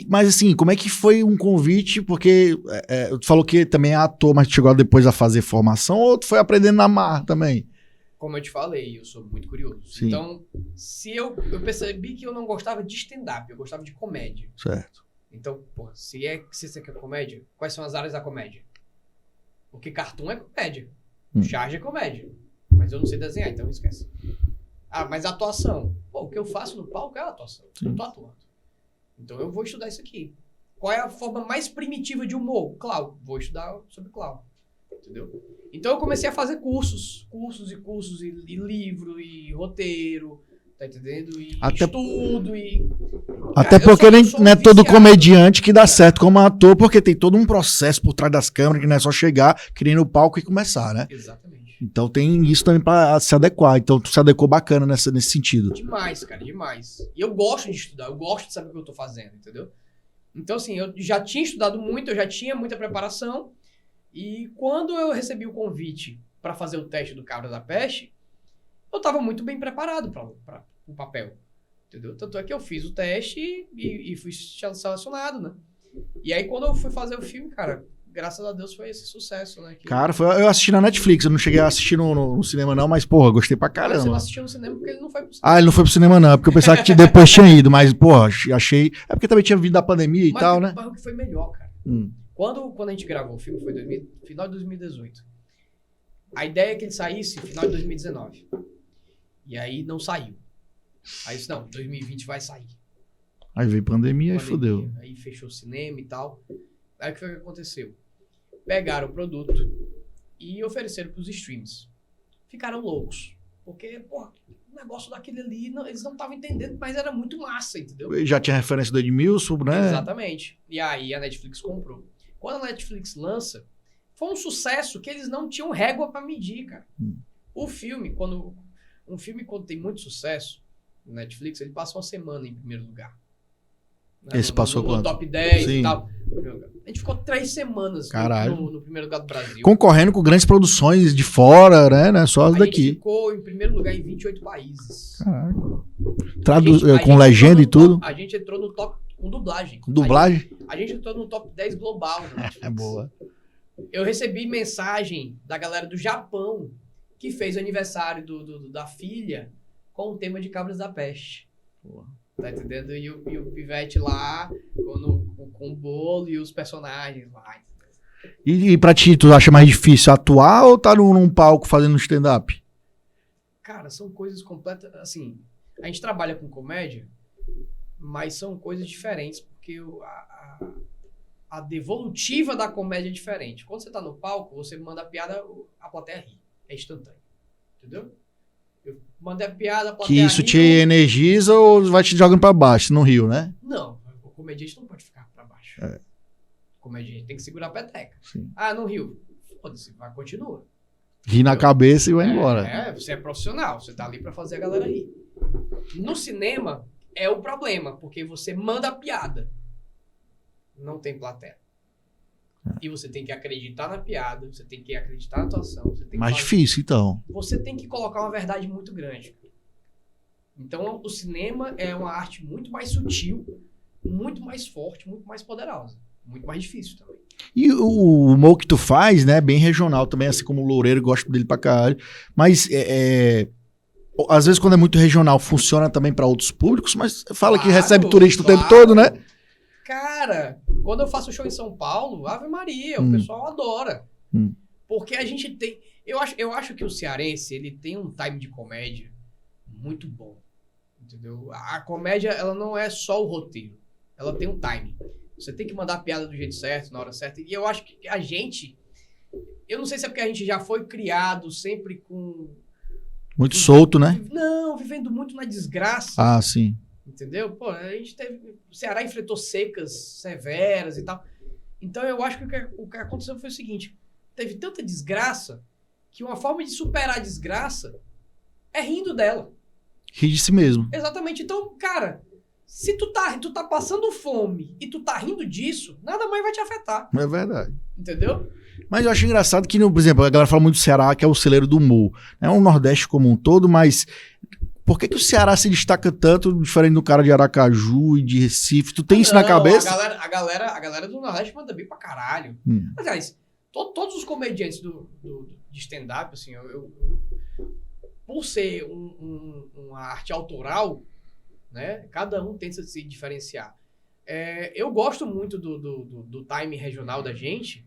Speaker 1: Mas assim, como é que foi um convite? Porque tu falou que também é ator, mas chegou depois a fazer formação, ou tu foi aprendendo na marra também?
Speaker 2: Como eu te falei, eu sou muito curioso.
Speaker 1: Sim.
Speaker 2: Então, eu percebi que eu não gostava de stand-up, eu gostava de comédia.
Speaker 1: Certo.
Speaker 2: Então, pô, se você quer comédia, quais são as áreas da comédia? Porque cartoon é comédia. Charge é comédia. Mas eu não sei desenhar, então esquece. Ah, mas atuação. Pô, o que eu faço no palco é a atuação. Sim. Eu tô atuando. Então eu vou estudar isso aqui. Qual é a forma mais primitiva de humor? Clown. Vou estudar sobre clown. Entendeu? Então eu comecei a fazer cursos e livro, e roteiro, tá entendendo? E estudo, e...
Speaker 1: Até porque não é todo comediante que dá certo como ator, porque tem todo um processo por trás das câmeras, que não é só chegar, querer no palco e começar, né?
Speaker 2: Exatamente.
Speaker 1: Então tem isso também pra se adequar. Então tu se adequou bacana nesse sentido.
Speaker 2: Demais, cara, demais. E eu gosto de estudar, eu gosto de saber o que eu tô fazendo, entendeu? Então assim, eu já tinha estudado muito, eu já tinha muita preparação, e quando eu recebi o convite para fazer o teste do Cabra da Peste, eu tava muito bem preparado para o papel. Entendeu? Tanto é que eu fiz o teste e fui selecionado, né? E aí, quando eu fui fazer o filme, cara, graças a Deus foi esse sucesso, né?
Speaker 1: Cara, eu assisti na Netflix, eu não cheguei a assistir no cinema não, mas, porra, gostei pra caramba. Mas você
Speaker 2: não assistiu no cinema porque ele não foi pro cinema.
Speaker 1: Ah, ele não foi pro cinema não, porque eu pensava que depois tinha ido, mas, porra, achei... É porque também tinha vindo da pandemia e tal, né?
Speaker 2: Mas o que foi melhor, cara. Quando a gente gravou o filme, foi final de 2018. A ideia é que ele saísse final de 2019. E aí não saiu. Aí disse, não, 2020 vai sair.
Speaker 1: Aí veio pandemia e fodeu.
Speaker 2: Aí fechou o cinema e tal. Aí o que foi que aconteceu? Pegaram o produto e ofereceram pros streams. Ficaram loucos. Porque, pô, o negócio daquele ali, eles não estavam entendendo, mas era muito massa, entendeu?
Speaker 1: Já tinha referência do Edmilson, né?
Speaker 2: Exatamente. E aí a Netflix comprou. Quando a Netflix lança, foi um sucesso que eles não tinham régua pra medir, cara. O filme, um filme quando tem muito sucesso, no Netflix, ele passa uma semana em primeiro lugar. Né?
Speaker 1: Esse passou quanto?
Speaker 2: No top 10
Speaker 1: Sim.
Speaker 2: e tal. A gente ficou 3 semanas no primeiro lugar do Brasil.
Speaker 1: Concorrendo com grandes produções de fora, né? Só as daqui.
Speaker 2: A gente ficou em primeiro lugar em 28 países.
Speaker 1: Caraca. Com legenda e tudo.
Speaker 2: A gente entrou no top com dublagem.
Speaker 1: Com dublagem?
Speaker 2: A gente entrou no top 10 global.
Speaker 1: É boa.
Speaker 2: Eu recebi mensagem da galera do Japão que fez o aniversário da filha com o tema de Cabras da Peste. Porra. Tá entendendo? E o pivete lá com o bolo e os personagens lá.
Speaker 1: E pra ti, tu acha mais difícil atuar ou tá num palco fazendo stand-up?
Speaker 2: Cara, são coisas completas... Assim, a gente trabalha com comédia, mas são coisas diferentes. porque a devolutiva da comédia é diferente. Quando você tá no palco, você manda a piada, a plateia ri. É instantâneo. Entendeu? Eu mandei a piada, a plateia
Speaker 1: Que isso
Speaker 2: riu.
Speaker 1: te energiza ou vai te jogando pra baixo, no rio, né?
Speaker 2: Não, o comediante não pode ficar pra baixo.
Speaker 1: É.
Speaker 2: O comediante tem que segurar a peteca.
Speaker 1: Sim.
Speaker 2: Ah, não riu. Foda-se, vai, continua.
Speaker 1: Ri na cabeça e vai embora.
Speaker 2: Você é profissional, você tá ali pra fazer a galera rir. No cinema, é o problema, porque você manda a piada. Não tem plateia. E você tem que acreditar na piada, você tem que acreditar na atuação. Você tem
Speaker 1: Mais
Speaker 2: que
Speaker 1: difícil, então.
Speaker 2: Você tem que colocar uma verdade muito grande. Então, o cinema é uma arte muito mais sutil, muito mais forte, muito mais poderosa. Muito mais difícil também.
Speaker 1: E o humor que tu faz, né, bem regional também, assim como o Loureiro, gosto dele pra caralho. Mas, às vezes, quando é muito regional, funciona também pra outros públicos, mas fala que recebe turista o tempo todo, né?
Speaker 2: Cara, quando eu faço show em São Paulo, Ave Maria, o pessoal adora. Porque a gente tem... Eu acho que o cearense, ele tem um time de comédia muito bom. Entendeu? A comédia, ela não é só o roteiro. Ela tem um time. Você tem que mandar a piada do jeito certo, na hora certa. E eu acho que a gente... Eu não sei se é porque a gente já foi criado sempre com...
Speaker 1: Muito solto, né?
Speaker 2: Não, vivendo muito na desgraça.
Speaker 1: Ah, sim.
Speaker 2: Entendeu? Pô, a gente teve... O Ceará enfrentou secas severas e tal. Então eu acho que o que aconteceu foi o seguinte. Teve tanta desgraça que uma forma de superar a desgraça é rindo dela.
Speaker 1: Ri de si mesmo.
Speaker 2: Exatamente. Então, cara, se tu tá passando fome e tu tá rindo disso, nada mais vai te afetar.
Speaker 1: É verdade.
Speaker 2: Entendeu?
Speaker 1: Mas eu acho engraçado que, por exemplo, a galera fala muito do Ceará, que é o celeiro do humor. É o Nordeste como um todo, mas por que o Ceará se destaca tanto, diferente do cara de Aracaju e de Recife? Tu tem isso na cabeça?
Speaker 2: A galera do Nordeste manda bem pra caralho. Aliás, todos os comediantes de stand-up, assim, por ser uma arte autoral, né, cada um tenta se diferenciar. Eu gosto muito do time regional da gente,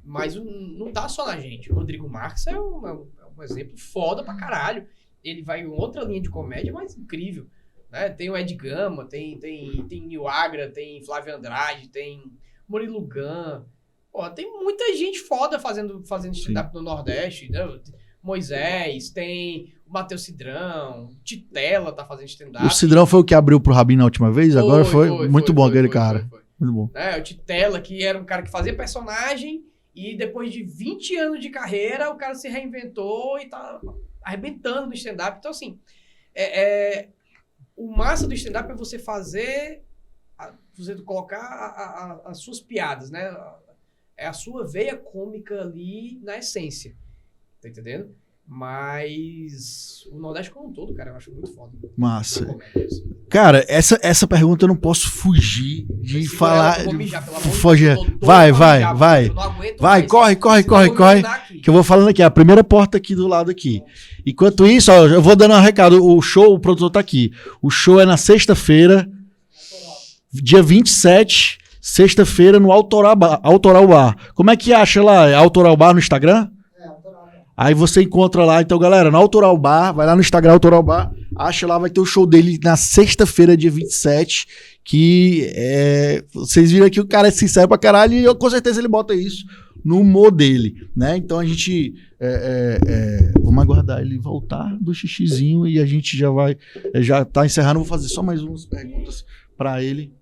Speaker 2: mas não tá só na gente. O Rodrigo Marques é um exemplo foda pra caralho. Ele vai em outra linha de comédia, mas incrível. Né? Tem o Ed Gama, tem Nil Agra, tem Flávio Andrade, tem Murilo Gun. Pô, tem muita gente foda fazendo stand-up no Nordeste. Né? Moisés, tem o Matheus Cidrão, Titela tá fazendo stand-up.
Speaker 1: O Cidrão foi o que abriu pro Rabin na última vez? Agora foi muito bom aquele cara. Muito bom.
Speaker 2: O Titela, que era um cara que fazia personagem e depois de 20 anos de carreira, o cara se reinventou e tá arrebentando no stand-up. Então, assim, o massa do stand-up é você você colocar as suas piadas, né? É a sua veia cômica ali na essência. Tá entendendo? Mas o Nordeste como um todo, cara, eu acho muito foda.
Speaker 1: Massa.
Speaker 2: Comédia, assim.
Speaker 1: Cara, essa pergunta eu não posso fugir de falar.
Speaker 2: Fugir.
Speaker 1: Vai. Vai, corre. Que eu vou falando aqui, a primeira porta aqui do lado aqui. Enquanto isso, ó, eu vou dando um recado. O produtor tá aqui. O show é na sexta-feira, dia 27, sexta-feira, no Autoral Bar. Como é que acha lá? É Autoral Bar no Instagram? Aí você encontra lá, então galera, no Autoral Bar, vai lá no Instagram Autoral Bar, acha lá, vai ter o show dele na sexta-feira, dia 27, que vocês viram aqui o cara é sincero pra caralho e com certeza ele bota isso no humor dele, né? Então a gente, vamos aguardar ele voltar do xixizinho e a gente já tá encerrando, vou fazer só mais umas perguntas pra ele.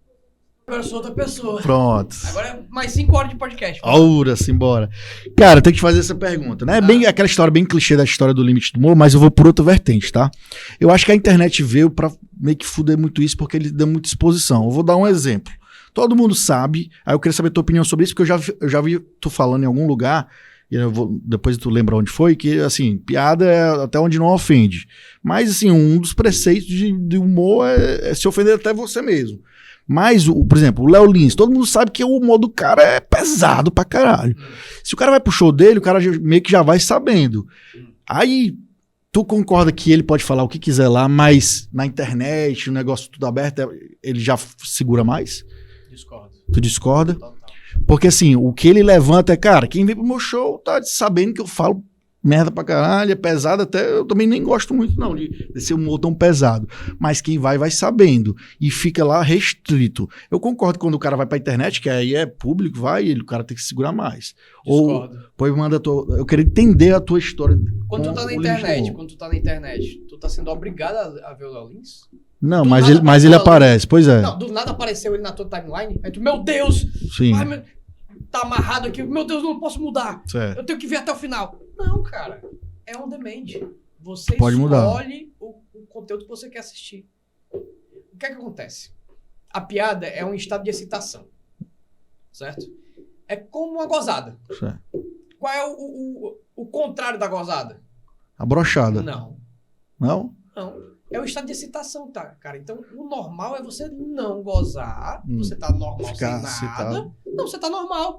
Speaker 2: Agora eu sou outra pessoa.
Speaker 1: Pronto.
Speaker 2: Agora é mais 5 horas de podcast.
Speaker 1: Aura, simbora. Cara, tem que te fazer essa pergunta, né? Bem aquela história bem clichê da história do limite do humor, mas eu vou por outra vertente, tá? Eu acho que a internet veio pra meio que fuder muito isso, porque ele dá muita exposição. Eu vou dar um exemplo. Todo mundo sabe, aí eu queria saber a tua opinião sobre isso, porque eu já vi tu falando em algum lugar, e depois tu lembra onde foi, que, assim, piada é até onde não ofende. Mas, assim, um dos preceitos de humor é se ofender até você mesmo. Mas, por exemplo, o Léo Lins, todo mundo sabe que o humor do cara é pesado pra caralho. Se o cara vai pro show dele, o cara meio que já vai sabendo. Aí, tu concorda que ele pode falar o que quiser lá, mas na internet, o negócio tudo aberto, ele já segura mais?
Speaker 2: Discordo.
Speaker 1: Tu discorda?
Speaker 2: Total.
Speaker 1: Porque, assim, o que ele levanta é, cara, quem vem pro meu show tá sabendo que eu falo merda pra caralho, é pesado até, eu também nem gosto muito não de ser um humor tão pesado, mas quem vai sabendo e fica lá restrito. Eu concordo quando o cara vai pra internet, que aí é público, o cara tem que segurar mais.
Speaker 2: Discordo.
Speaker 1: Ou, pois eu quero entender a tua história.
Speaker 2: Quando tu tá na internet, tu tá sendo obrigado a ver o Léo Lins?
Speaker 1: Não, mas ele aparece, pois é.
Speaker 2: Não, do nada apareceu ele na tua timeline, aí tu, meu Deus,
Speaker 1: sim.
Speaker 2: Ai, tá amarrado aqui, meu Deus, não posso mudar,
Speaker 1: certo.
Speaker 2: Eu tenho que ver até o final. Não, cara, é on demand. Você
Speaker 1: pode
Speaker 2: escolhe o conteúdo que você quer assistir. O que é que acontece? A piada é um estado de excitação, certo? É como uma gozada.
Speaker 1: Certo.
Speaker 2: Qual é o contrário da gozada?
Speaker 1: A brochada.
Speaker 2: Não.
Speaker 1: Não?
Speaker 2: Não. É o estado de excitação, tá, cara? Então, o normal é você não gozar. Você tá normal
Speaker 1: ficar
Speaker 2: sem nada.
Speaker 1: excitado.
Speaker 2: Não, você tá normal.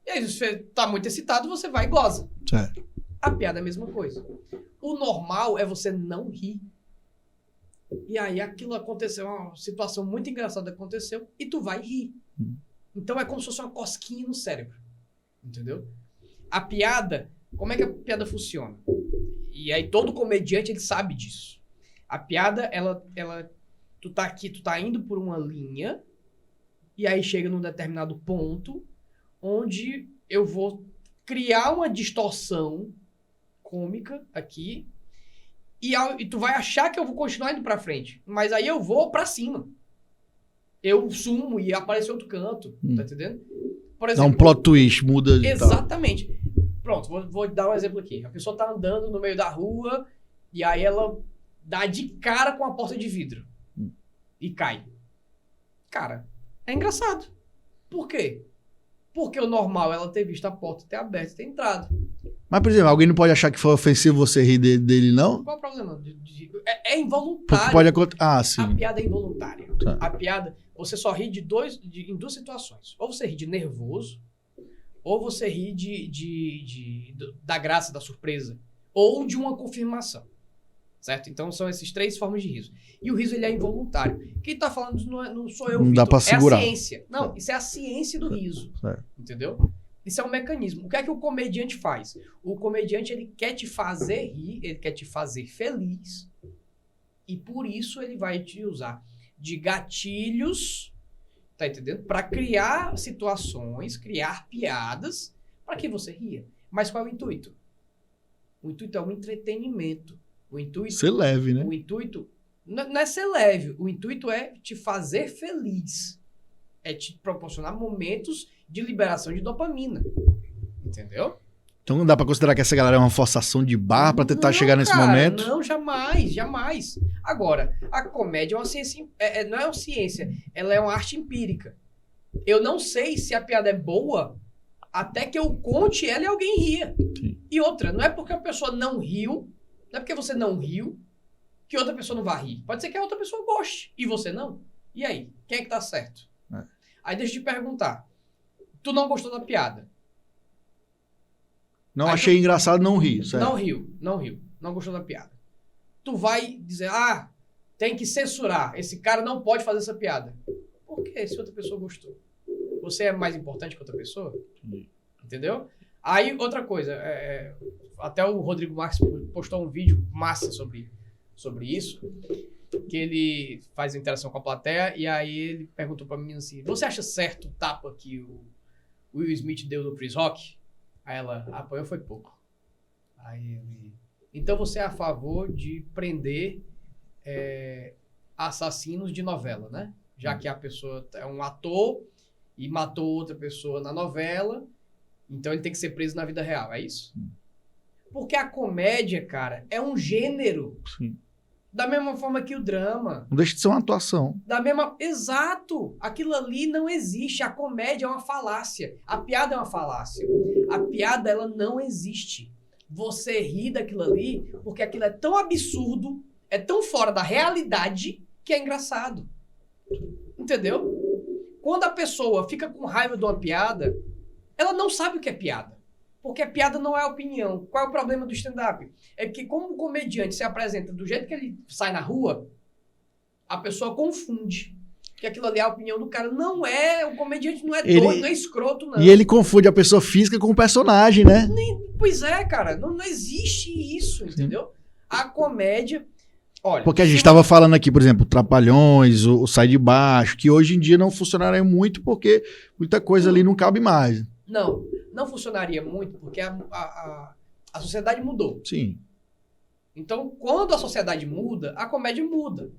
Speaker 2: E aí, se você tá muito excitado, você vai e goza.
Speaker 1: Certo.
Speaker 2: A piada é a mesma coisa. O normal é você não rir. E aí, aquilo aconteceu, uma situação muito engraçada aconteceu, e tu vai rir. Então, é como se fosse uma cosquinha no cérebro. Entendeu? A piada, como é que a piada funciona? E aí, todo comediante, ele sabe disso. A piada, tu tá aqui, tu tá indo por uma linha, e aí chega num determinado ponto, onde eu vou criar uma distorção cômica aqui, e tu vai achar que eu vou continuar indo pra frente, mas aí eu vou pra cima. Eu sumo e aparece outro canto, tá entendendo? Por exemplo,
Speaker 1: dá um plot twist, muda.
Speaker 2: Exatamente. Pronto, vou dar um exemplo aqui. A pessoa tá andando no meio da rua, e aí ela dá de cara com a porta de vidro. E cai. Cara, é engraçado. Por quê? Porque o normal é ela ter visto a porta, ter aberto, ter entrado.
Speaker 1: Mas, por exemplo, alguém não pode achar que foi ofensivo você rir dele, não?
Speaker 2: Qual é o problema? É involuntário.
Speaker 1: Porque pode acontecer. Ah, sim.
Speaker 2: A piada é involuntária.
Speaker 1: Tá.
Speaker 2: A piada, você só ri em duas situações. Ou você ri de nervoso, ou você ri da graça, da surpresa. Ou de uma confirmação. Certo? Então são essas três formas de riso. E o riso, ele é involuntário. Quem tá falando não sou eu,
Speaker 1: não dá pra segurar.
Speaker 2: É a ciência. Não, isso é a ciência do riso.
Speaker 1: Certo.
Speaker 2: Entendeu? Isso é um mecanismo. O que é que o comediante faz? O comediante, ele quer te fazer rir, ele quer te fazer feliz, e por isso ele vai te usar de gatilhos, tá entendendo? Pra criar situações, criar piadas, para que você ria. Mas qual é o intuito? O intuito é um entretenimento. O intuito...
Speaker 1: Ser leve, né?
Speaker 2: O intuito não é ser leve. O intuito é te fazer feliz. É te proporcionar momentos de liberação de dopamina. Entendeu?
Speaker 1: Então não dá pra considerar que essa galera é uma forçação de barra pra tentar chegar nesse momento?
Speaker 2: Não, jamais, jamais. Agora, a comédia é uma ciência... não é uma ciência, ela é uma arte empírica. Eu não sei se a piada é boa até que eu conte ela e alguém ria. Sim. E outra, não é porque a pessoa não riu, não é porque você não riu que outra pessoa não vai rir. Pode ser que a outra pessoa goste e você não. E aí? Quem é que tá certo? Aí deixa eu te perguntar. Tu não gostou da piada?
Speaker 1: Não, aí achei engraçado, não ri. Certo?
Speaker 2: Não riu. Não gostou da piada. Tu vai dizer, tem que censurar. Esse cara não pode fazer essa piada. Por quê? Se outra pessoa gostou. Você é mais importante que outra pessoa? Entendeu? Aí, outra coisa. Até o Rodrigo Marques postou um vídeo massa sobre isso, que ele faz interação com a plateia, e aí ele perguntou pra mim assim, você acha certo o tapa que o Will Smith deu no Chris Rock? Aí ela apoiou, foi pouco. Aí ele... Então você é a favor de prender assassinos de novela, né? Já que a pessoa é um ator e matou outra pessoa na novela, então ele tem que ser preso na vida real, é isso? Porque a comédia, cara, é um gênero.
Speaker 1: Sim.
Speaker 2: Da mesma forma que o drama.
Speaker 1: Não deixa de ser uma atuação.
Speaker 2: Exato! Aquilo ali não existe. A comédia é uma falácia. A piada é uma falácia. A piada, ela não existe. Você ri daquilo ali porque aquilo é tão absurdo, é tão fora da realidade, que é engraçado. Entendeu? Quando a pessoa fica com raiva de uma piada, ela não sabe o que é piada. Porque a piada não é opinião. Qual é o problema do stand-up? É que como o comediante se apresenta do jeito que ele sai na rua, a pessoa confunde. Que aquilo ali é a opinião do cara. Não é, o comediante não é doido, não é escroto, não.
Speaker 1: E ele confunde a pessoa física com o personagem, né?
Speaker 2: Pois é, cara, não existe isso, entendeu? A comédia... Olha,
Speaker 1: porque a gente estava falando aqui, por exemplo, Trapalhões, o Sai de Baixo, que hoje em dia não funcionaria muito porque muita coisa ali não cabe mais.
Speaker 2: Não funcionaria muito porque a sociedade mudou.
Speaker 1: Sim.
Speaker 2: Então, quando a sociedade muda, a comédia muda.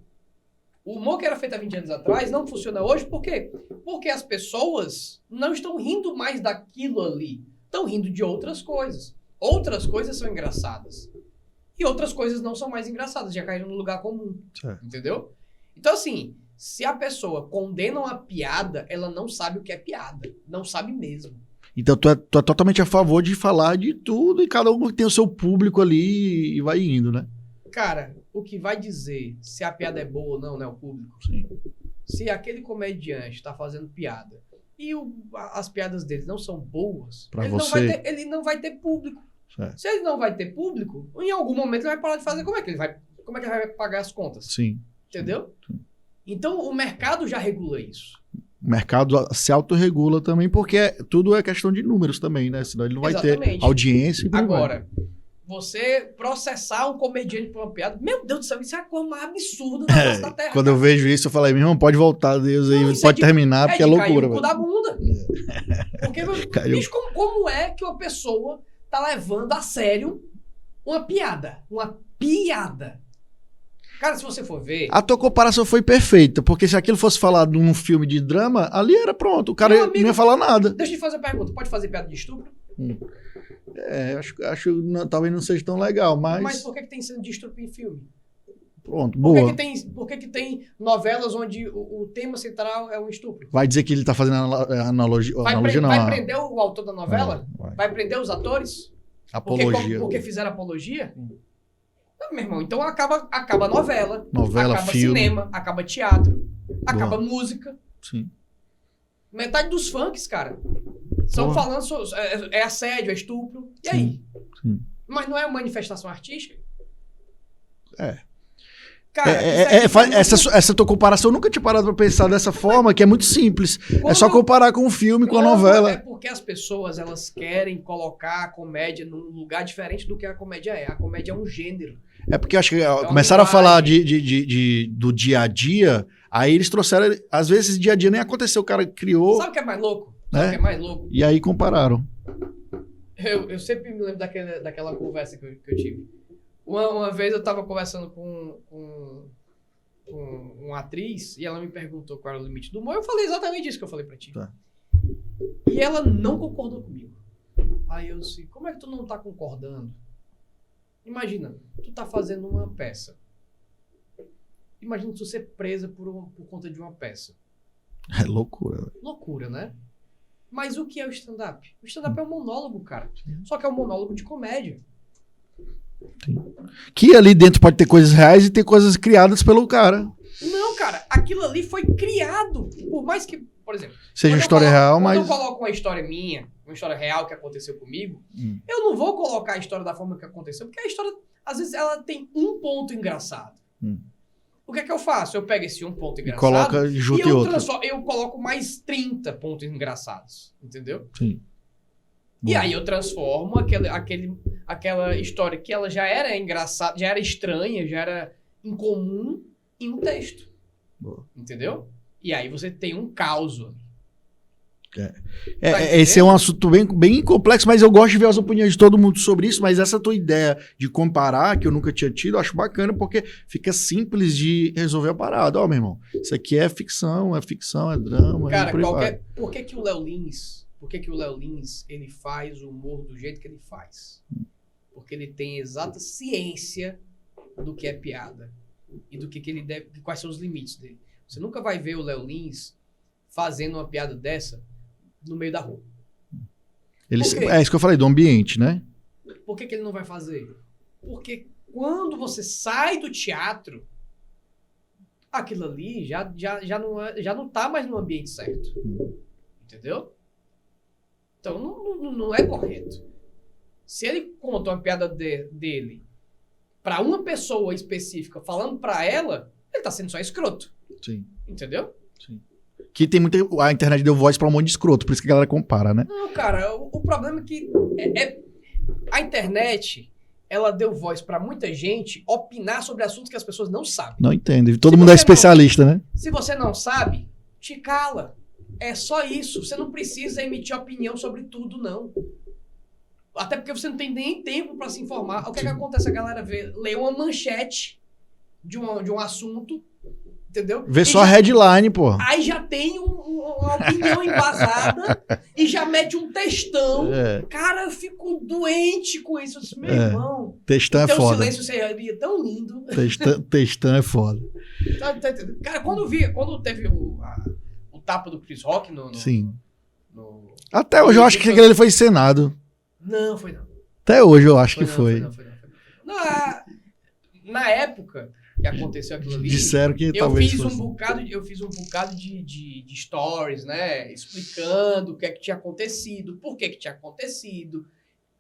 Speaker 2: O humor que era feito há 20 anos atrás não funciona hoje, por quê? Porque as pessoas não estão rindo mais daquilo ali. Estão rindo de outras coisas. Outras coisas são engraçadas. E outras coisas não são mais engraçadas, já caíram no lugar comum.
Speaker 1: Certo.
Speaker 2: Entendeu? Então, assim, se a pessoa condena uma piada, ela não sabe o que é piada. Não sabe mesmo.
Speaker 1: Então tu é totalmente a favor de falar de tudo e cada um tem o seu público ali e vai indo, né?
Speaker 2: Cara, o que vai dizer se a piada é boa ou não é o público.
Speaker 1: Sim.
Speaker 2: Se aquele comediante está fazendo piada e as piadas dele não são boas, ele não vai ter público.
Speaker 1: Certo.
Speaker 2: Se ele não vai ter público, em algum momento ele vai parar de fazer. Como é que ele vai pagar as contas?
Speaker 1: Sim.
Speaker 2: Entendeu?
Speaker 1: Sim.
Speaker 2: Então o mercado já regula isso.
Speaker 1: O mercado se autorregula também, porque tudo é questão de números também, né? Senão ele não vai ter audiência. E
Speaker 2: agora, você processar um comediante por uma piada, meu Deus do céu, isso é a coisa mais absurda da face da Terra.
Speaker 1: Quando eu vejo isso, eu falei, meu irmão, pode voltar, Deus, aí pode terminar, porque é loucura.
Speaker 2: Caiu o cu da bunda. Porque, bicho, como é que uma pessoa tá levando a sério uma piada? Uma piada. Cara, se você for ver...
Speaker 1: A tua comparação foi perfeita, porque se aquilo fosse falado num filme de drama, ali era pronto, o cara não ia falar nada.
Speaker 2: Deixa eu te fazer uma pergunta, pode fazer piada de estupro?
Speaker 1: Acho talvez não seja tão legal, mas...
Speaker 2: Mas por que tem cena de estupro em filme?
Speaker 1: Pronto, boa.
Speaker 2: Por que tem novelas onde o tema central é um estupro?
Speaker 1: Vai dizer que ele tá fazendo analogia, não.
Speaker 2: Vai prender o autor da novela? Vai prender os atores?
Speaker 1: Apologia.
Speaker 2: Porque fizeram apologia? Não, meu irmão, então acaba a novela. Acaba
Speaker 1: filme.
Speaker 2: Cinema, acaba teatro, acaba música.
Speaker 1: Sim.
Speaker 2: Metade dos funks, cara, estão falando sobre, é assédio, é estupro. E aí?
Speaker 1: Sim.
Speaker 2: Mas não é manifestação artística?
Speaker 1: Cara, essa tua comparação eu nunca tinha parado pra pensar dessa forma, que é muito simples. É só comparar com o filme, com a novela.
Speaker 2: É porque as pessoas, elas querem colocar a comédia num lugar diferente do que a comédia é. A comédia é um gênero.
Speaker 1: É porque eu acho que começaram a falar do dia a dia, aí eles trouxeram, às vezes esse dia a dia nem aconteceu, o cara criou...
Speaker 2: Sabe o que é mais louco? Sabe o que é mais louco?
Speaker 1: E aí compararam.
Speaker 2: Eu sempre me lembro daquela conversa que eu tive. Uma vez eu tava conversando com uma atriz e ela me perguntou qual era o limite do humor. Eu falei exatamente isso que eu falei pra ti.
Speaker 1: Tá.
Speaker 2: E ela não concordou comigo. Aí eu disse, como é que tu não tá concordando? Imagina, tu tá fazendo uma peça. Imagina tu ser presa por conta de uma peça.
Speaker 1: É loucura.
Speaker 2: Loucura, né? Mas o que é o stand-up? O stand-up é um monólogo, cara. Só que é um monólogo de comédia.
Speaker 1: Sim. Que ali dentro pode ter coisas reais e ter coisas criadas pelo cara.
Speaker 2: Não, cara, aquilo ali foi criado. Por mais que, por exemplo...
Speaker 1: Seja uma história real, mas...
Speaker 2: Quando eu coloco uma história minha, uma história real que aconteceu comigo, eu não vou colocar a história da forma que aconteceu, porque a história, às vezes, ela tem um ponto engraçado. O que é que eu faço? Eu pego esse um ponto engraçado
Speaker 1: e coloca junto e outro.
Speaker 2: Eu coloco mais 30 pontos engraçados, entendeu?
Speaker 1: Sim.
Speaker 2: E aí eu transformo aquela história que ela já era engraçada, já era estranha, já era incomum, em um texto.
Speaker 1: Boa.
Speaker 2: Entendeu? E aí você tem um caos.
Speaker 1: Esse é um assunto bem complexo, mas eu gosto de ver as opiniões de todo mundo sobre isso, mas essa tua ideia de comparar, que eu nunca tinha tido, eu acho bacana, porque fica simples de resolver a parada. Ó, meu irmão, isso aqui é ficção, é drama.
Speaker 2: Cara, por que o Léo Lins, ele faz o humor do jeito que ele faz? Porque ele tem exata ciência do que é piada e do que ele deve, quais são os limites dele. Você nunca vai ver o Léo Lins fazendo uma piada dessa no meio da rua.
Speaker 1: É isso que eu falei, do ambiente, né?
Speaker 2: Por que ele não vai fazer? Porque quando você sai do teatro, aquilo ali já não tá mais no ambiente certo. Entendeu? Então não é correto. Se ele conta uma piada dele pra uma pessoa específica, falando pra ela, ele tá sendo só escroto.
Speaker 1: Sim.
Speaker 2: Entendeu?
Speaker 1: Sim. Que tem muita... A internet deu voz pra um monte de escroto, por isso que a galera compara, né?
Speaker 2: Não, cara, o problema é que... a internet, ela deu voz pra muita gente opinar sobre assuntos que as pessoas não sabem.
Speaker 1: Não entende. Todo mundo é especialista, né?
Speaker 2: Se você não sabe, te cala. É só isso. Você não precisa emitir opinião sobre tudo, não. Até porque você não tem nem tempo pra se informar. O que é que acontece? A galera lê uma manchete de um assunto, entendeu?
Speaker 1: Vê só a headline, pô.
Speaker 2: Aí já tem uma opinião embasada e já mete um textão. Cara, eu fico doente com isso. Eu disse, meu irmão.
Speaker 1: Textão é foda.
Speaker 2: O silêncio seria tão lindo.
Speaker 1: Textão é foda.
Speaker 2: Cara, quando teve o tapa do Chris Rock
Speaker 1: Sim. Até hoje eu acho que ele foi encenado.
Speaker 2: Não, foi não.
Speaker 1: Até hoje eu acho que foi.
Speaker 2: Na época que aconteceu aquilo ali,
Speaker 1: disseram que talvez
Speaker 2: eu fiz um bocado de stories, né? Explicando o que é que tinha acontecido, por que tinha acontecido,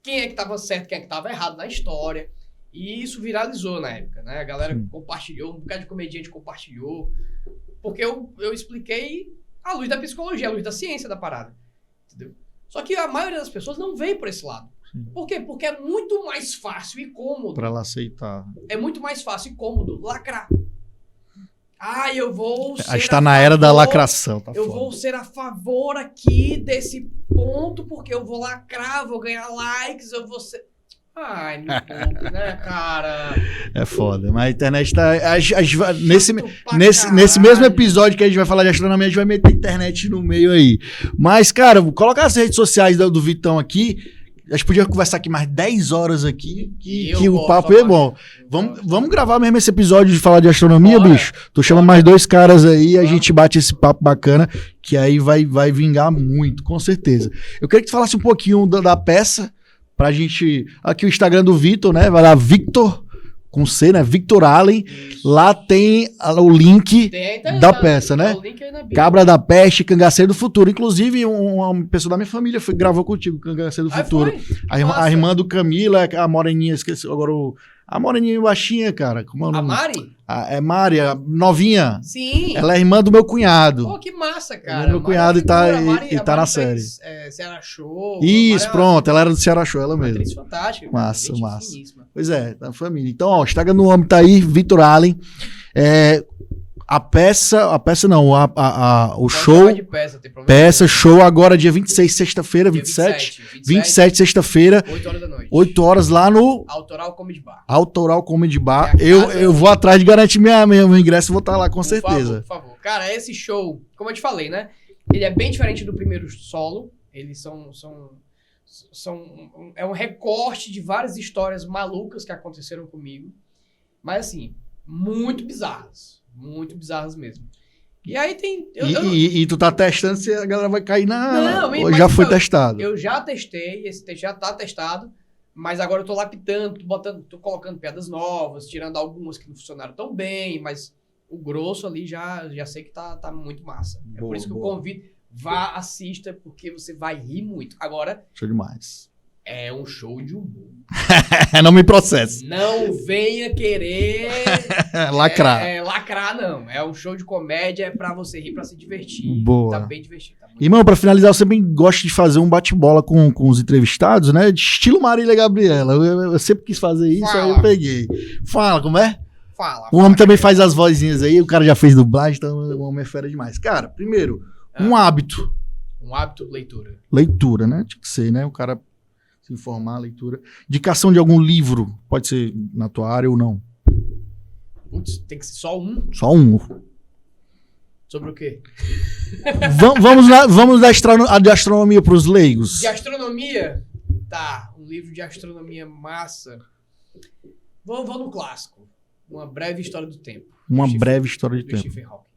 Speaker 2: quem é que estava certo, quem é que estava errado na história. E isso viralizou na época, né? A galera compartilhou, um bocado de comediante compartilhou. Porque eu expliquei à luz da psicologia, à luz da ciência da parada. Entendeu? Só que a maioria das pessoas não vem por esse lado. Sim. Por quê? Porque é muito mais fácil e cômodo.
Speaker 1: Pra ela aceitar.
Speaker 2: É muito mais fácil e cômodo lacrar. Eu vou ser.
Speaker 1: A gente tá na era da lacração. Tá
Speaker 2: eu
Speaker 1: foda.
Speaker 2: vou ser a favor aqui desse ponto, porque eu vou lacrar, vou ganhar likes, eu vou ser. Ai, meu pouco, né, cara?
Speaker 1: É foda. Mas a internet tá. Nesse mesmo episódio que a gente vai falar de astronomia, a gente vai meter a internet no meio aí. Mas, cara, colocar as redes sociais do Vitão aqui. A gente podia conversar aqui mais 10 horas aqui, que o papo é bom. Vamos gravar mesmo esse episódio de falar de astronomia, bicho? Tu chama mais 2 caras aí e a gente bate esse papo bacana, que aí vai vingar muito, com certeza. Eu queria que tu falasse um pouquinho da peça, pra gente... Aqui o Instagram do Vitor, né? Vai lá, Victor, com C, né? Victor Allen. Lá tem o link da peça, né? O link aí na Cabra da Peste, Cangaceiro do Futuro. Inclusive, uma pessoa da minha família gravou contigo, Cangaceiro do Futuro. A irmã do Camila, a moreninha, esqueci agora a moreninha baixinha, cara. Como é o nome?
Speaker 2: A Mari?
Speaker 1: É Mari, a novinha.
Speaker 2: Sim.
Speaker 1: Ela é irmã do meu cunhado.
Speaker 2: Pô, que massa, cara.
Speaker 1: Ela é meu cunhado e tá na série.
Speaker 2: Ceará Show.
Speaker 1: Isso, pronto. Ela era do Ceará Show, ela mesmo.
Speaker 2: Atriz fantástica.
Speaker 1: Massa. Pois é, da família. Então, ó, o Instagram do homem tá aí, Victor Allen. O show. Peça, show agora dia 26, sexta-feira, 27, sexta-feira.
Speaker 2: 8 horas da noite.
Speaker 1: 8 horas lá no
Speaker 2: Autoral Comedy Bar.
Speaker 1: Autoral Comedy Bar. Eu vou atrás de garantir meu ingresso e vou estar lá com certeza.
Speaker 2: Por favor. Cara, esse show, como eu te falei, né? Ele é bem diferente do primeiro solo. Eles é um recorte de várias histórias malucas que aconteceram comigo. Mas assim, muito bizarras. Muito bizarras mesmo. E aí tem...
Speaker 1: E tu tá testando se a galera vai cair na...
Speaker 2: Não,
Speaker 1: ou já foi testado?
Speaker 2: Eu já testei, esse teste já tá testado, mas agora eu tô lapidando, tô colocando piadas novas, tirando algumas que não funcionaram tão bem, mas o grosso ali já sei que tá muito massa. É por isso que eu convido, vá, assista, porque você vai rir muito. Agora...
Speaker 1: Show demais.
Speaker 2: É um show de humor.
Speaker 1: Não me processe.
Speaker 2: Não venha querer...
Speaker 1: lacrar.
Speaker 2: Lacrar, não. É um show de comédia, é pra você rir, pra se divertir.
Speaker 1: Boa.
Speaker 2: Tá bem divertido.
Speaker 1: Irmão, pra finalizar, eu sempre gosto de fazer um bate-bola com os entrevistados, né? De estilo Marília Gabriela. Eu sempre quis fazer isso, aí eu peguei. Fala, como é?
Speaker 2: Fala.
Speaker 1: O homem também faz as vozinhas aí, o cara já fez dublagem, então o homem é fera demais. Cara, primeiro, um hábito.
Speaker 2: Um hábito, leitura.
Speaker 1: Leitura, né? Tinha que ser, né? O cara... se informar, leitura. Indicação de algum livro, pode ser na tua área ou não?
Speaker 2: Putz, tem que ser só um?
Speaker 1: Só um.
Speaker 2: Sobre o quê?
Speaker 1: Vamos de astronomia para os leigos.
Speaker 2: De astronomia? Tá, um livro de astronomia massa. Vou no clássico. Uma breve história do tempo.
Speaker 1: Breve história do tempo.
Speaker 2: Stephen Hawking.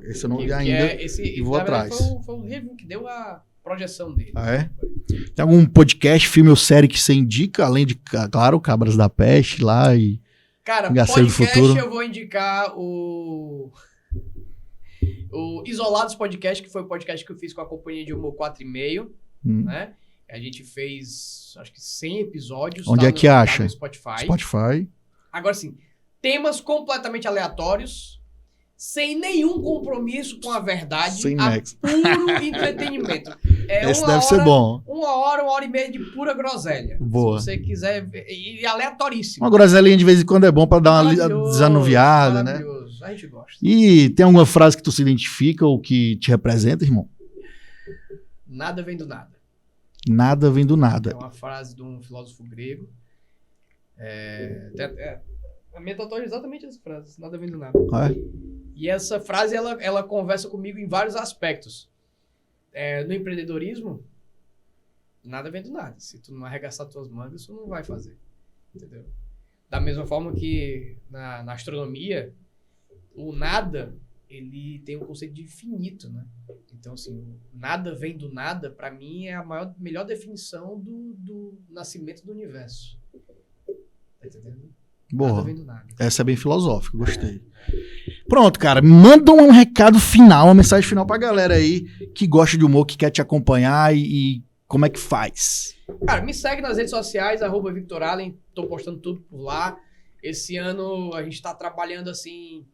Speaker 1: Esse eu não li ainda e vou atrás.
Speaker 2: Foi o livro que deu a projeção dele.
Speaker 1: Ah, é? Tem algum podcast, filme ou série que você indica? Além de, claro, Cabras da Peste lá e...
Speaker 2: Cara,
Speaker 1: Cangaceiro do Futuro.
Speaker 2: eu vou indicar o Isolados Podcast, que foi o podcast que eu fiz com a companhia de humor 4,5, né? A gente fez, acho que 100 episódios.
Speaker 1: Onde é que acha?
Speaker 2: No Spotify.
Speaker 1: Spotify.
Speaker 2: Agora sim, temas completamente aleatórios, sem nenhum compromisso com a verdade,
Speaker 1: sem nexo.
Speaker 2: Puro entretenimento.
Speaker 1: Esse deve ser bom.
Speaker 2: 1 hora e meia de pura groselha.
Speaker 1: Boa.
Speaker 2: Se você quiser, e aleatoríssimo.
Speaker 1: Uma groselhinha de vez em quando é bom pra dar uma desanuviada, né?
Speaker 2: Maravilhoso, a gente gosta.
Speaker 1: E tem alguma frase que tu se identifica ou que te representa, irmão?
Speaker 2: Nada vem do nada.
Speaker 1: Nada vem do nada.
Speaker 2: É uma frase de um filósofo grego. A minha tatuagem é exatamente essa frase. Nada vem do nada. E essa frase, ela conversa comigo em vários aspectos. No empreendedorismo, nada vem do nada. Se tu não arregaçar tuas mangas, tu não vai fazer. Entendeu? Da mesma forma que na astronomia, o nada, ele tem um conceito de infinito, né? Então, assim, o nada vem do nada, pra mim, é a melhor definição do nascimento do universo. Tá entendendo?
Speaker 1: Boa.
Speaker 2: Nada vem do nada.
Speaker 1: Essa é bem filosófica, gostei. Pronto, cara, manda um recado final, uma mensagem final pra galera aí que gosta de humor, que quer te acompanhar e como é que faz?
Speaker 2: Cara, me segue nas redes sociais, @VictorAllen, tô postando tudo por lá. Esse ano a gente tá trabalhando, assim,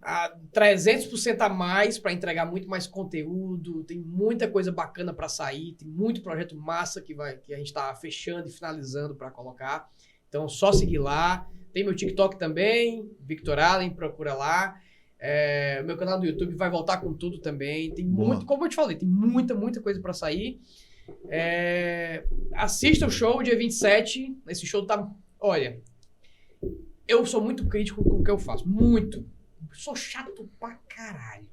Speaker 2: a 300% a mais para entregar muito mais conteúdo, tem muita coisa bacana para sair, tem muito projeto massa que a gente tá fechando e finalizando para colocar. Então, só seguir lá. Tem meu TikTok também, Victor Allen, procura lá. Meu canal do YouTube vai voltar com tudo também. Tem muito, como eu te falei, tem muita coisa para sair. Assista o show dia 27. Esse show tá... Olha, eu sou muito crítico com o que eu faço. Muito. Sou chato pra caralho.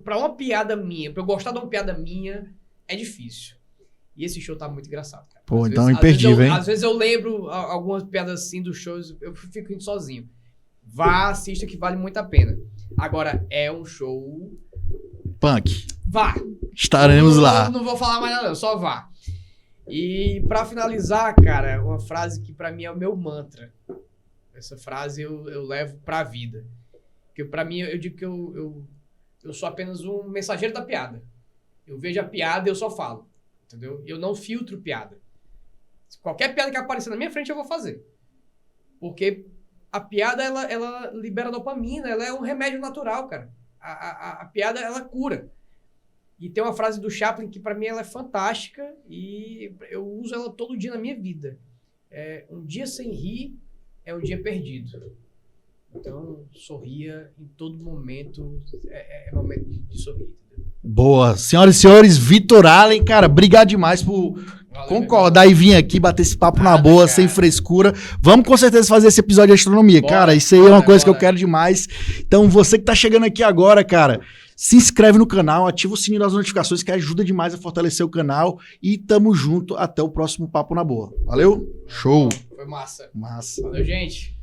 Speaker 2: Pra uma piada minha, pra eu gostar de uma piada minha, é difícil. E esse show tá muito engraçado, cara.
Speaker 1: Pô, então imperdível, hein?
Speaker 2: Às vezes eu lembro algumas piadas assim dos shows, eu fico indo sozinho. Vá, assista que vale muito a pena. Agora, é um show...
Speaker 1: Punk.
Speaker 2: Vá.
Speaker 1: Estaremos lá.
Speaker 2: Não vou falar mais nada, só vá. E pra finalizar, cara, uma frase que pra mim é o meu mantra. Essa frase eu levo pra vida. Porque pra mim, eu digo que eu sou apenas um mensageiro da piada. Eu vejo a piada e eu só falo. Entendeu? Eu não filtro piada. Qualquer piada que aparecer na minha frente, eu vou fazer. Porque a piada, ela libera dopamina, ela é um remédio natural, cara. A piada, ela cura. E tem uma frase do Chaplin que pra mim ela é fantástica e eu uso ela todo dia na minha vida. Um dia sem rir é um dia perdido. Então, sorria em todo momento. É momento de sorrir. Entendeu?
Speaker 1: Boa. Senhoras e senhores, Victor Allen, cara, obrigado demais por concordar e vir aqui bater esse papo na boa, cara, sem frescura. Vamos com certeza fazer esse episódio de astronomia. Cara, isso aí é uma coisa que eu quero demais. Então, você que tá chegando aqui agora, cara, se inscreve no canal, ativa o sininho das notificações que ajuda demais a fortalecer o canal. E tamo junto até o próximo Papo na Boa. Valeu? Show!
Speaker 2: Foi massa.
Speaker 1: Massa.
Speaker 2: Valeu, gente.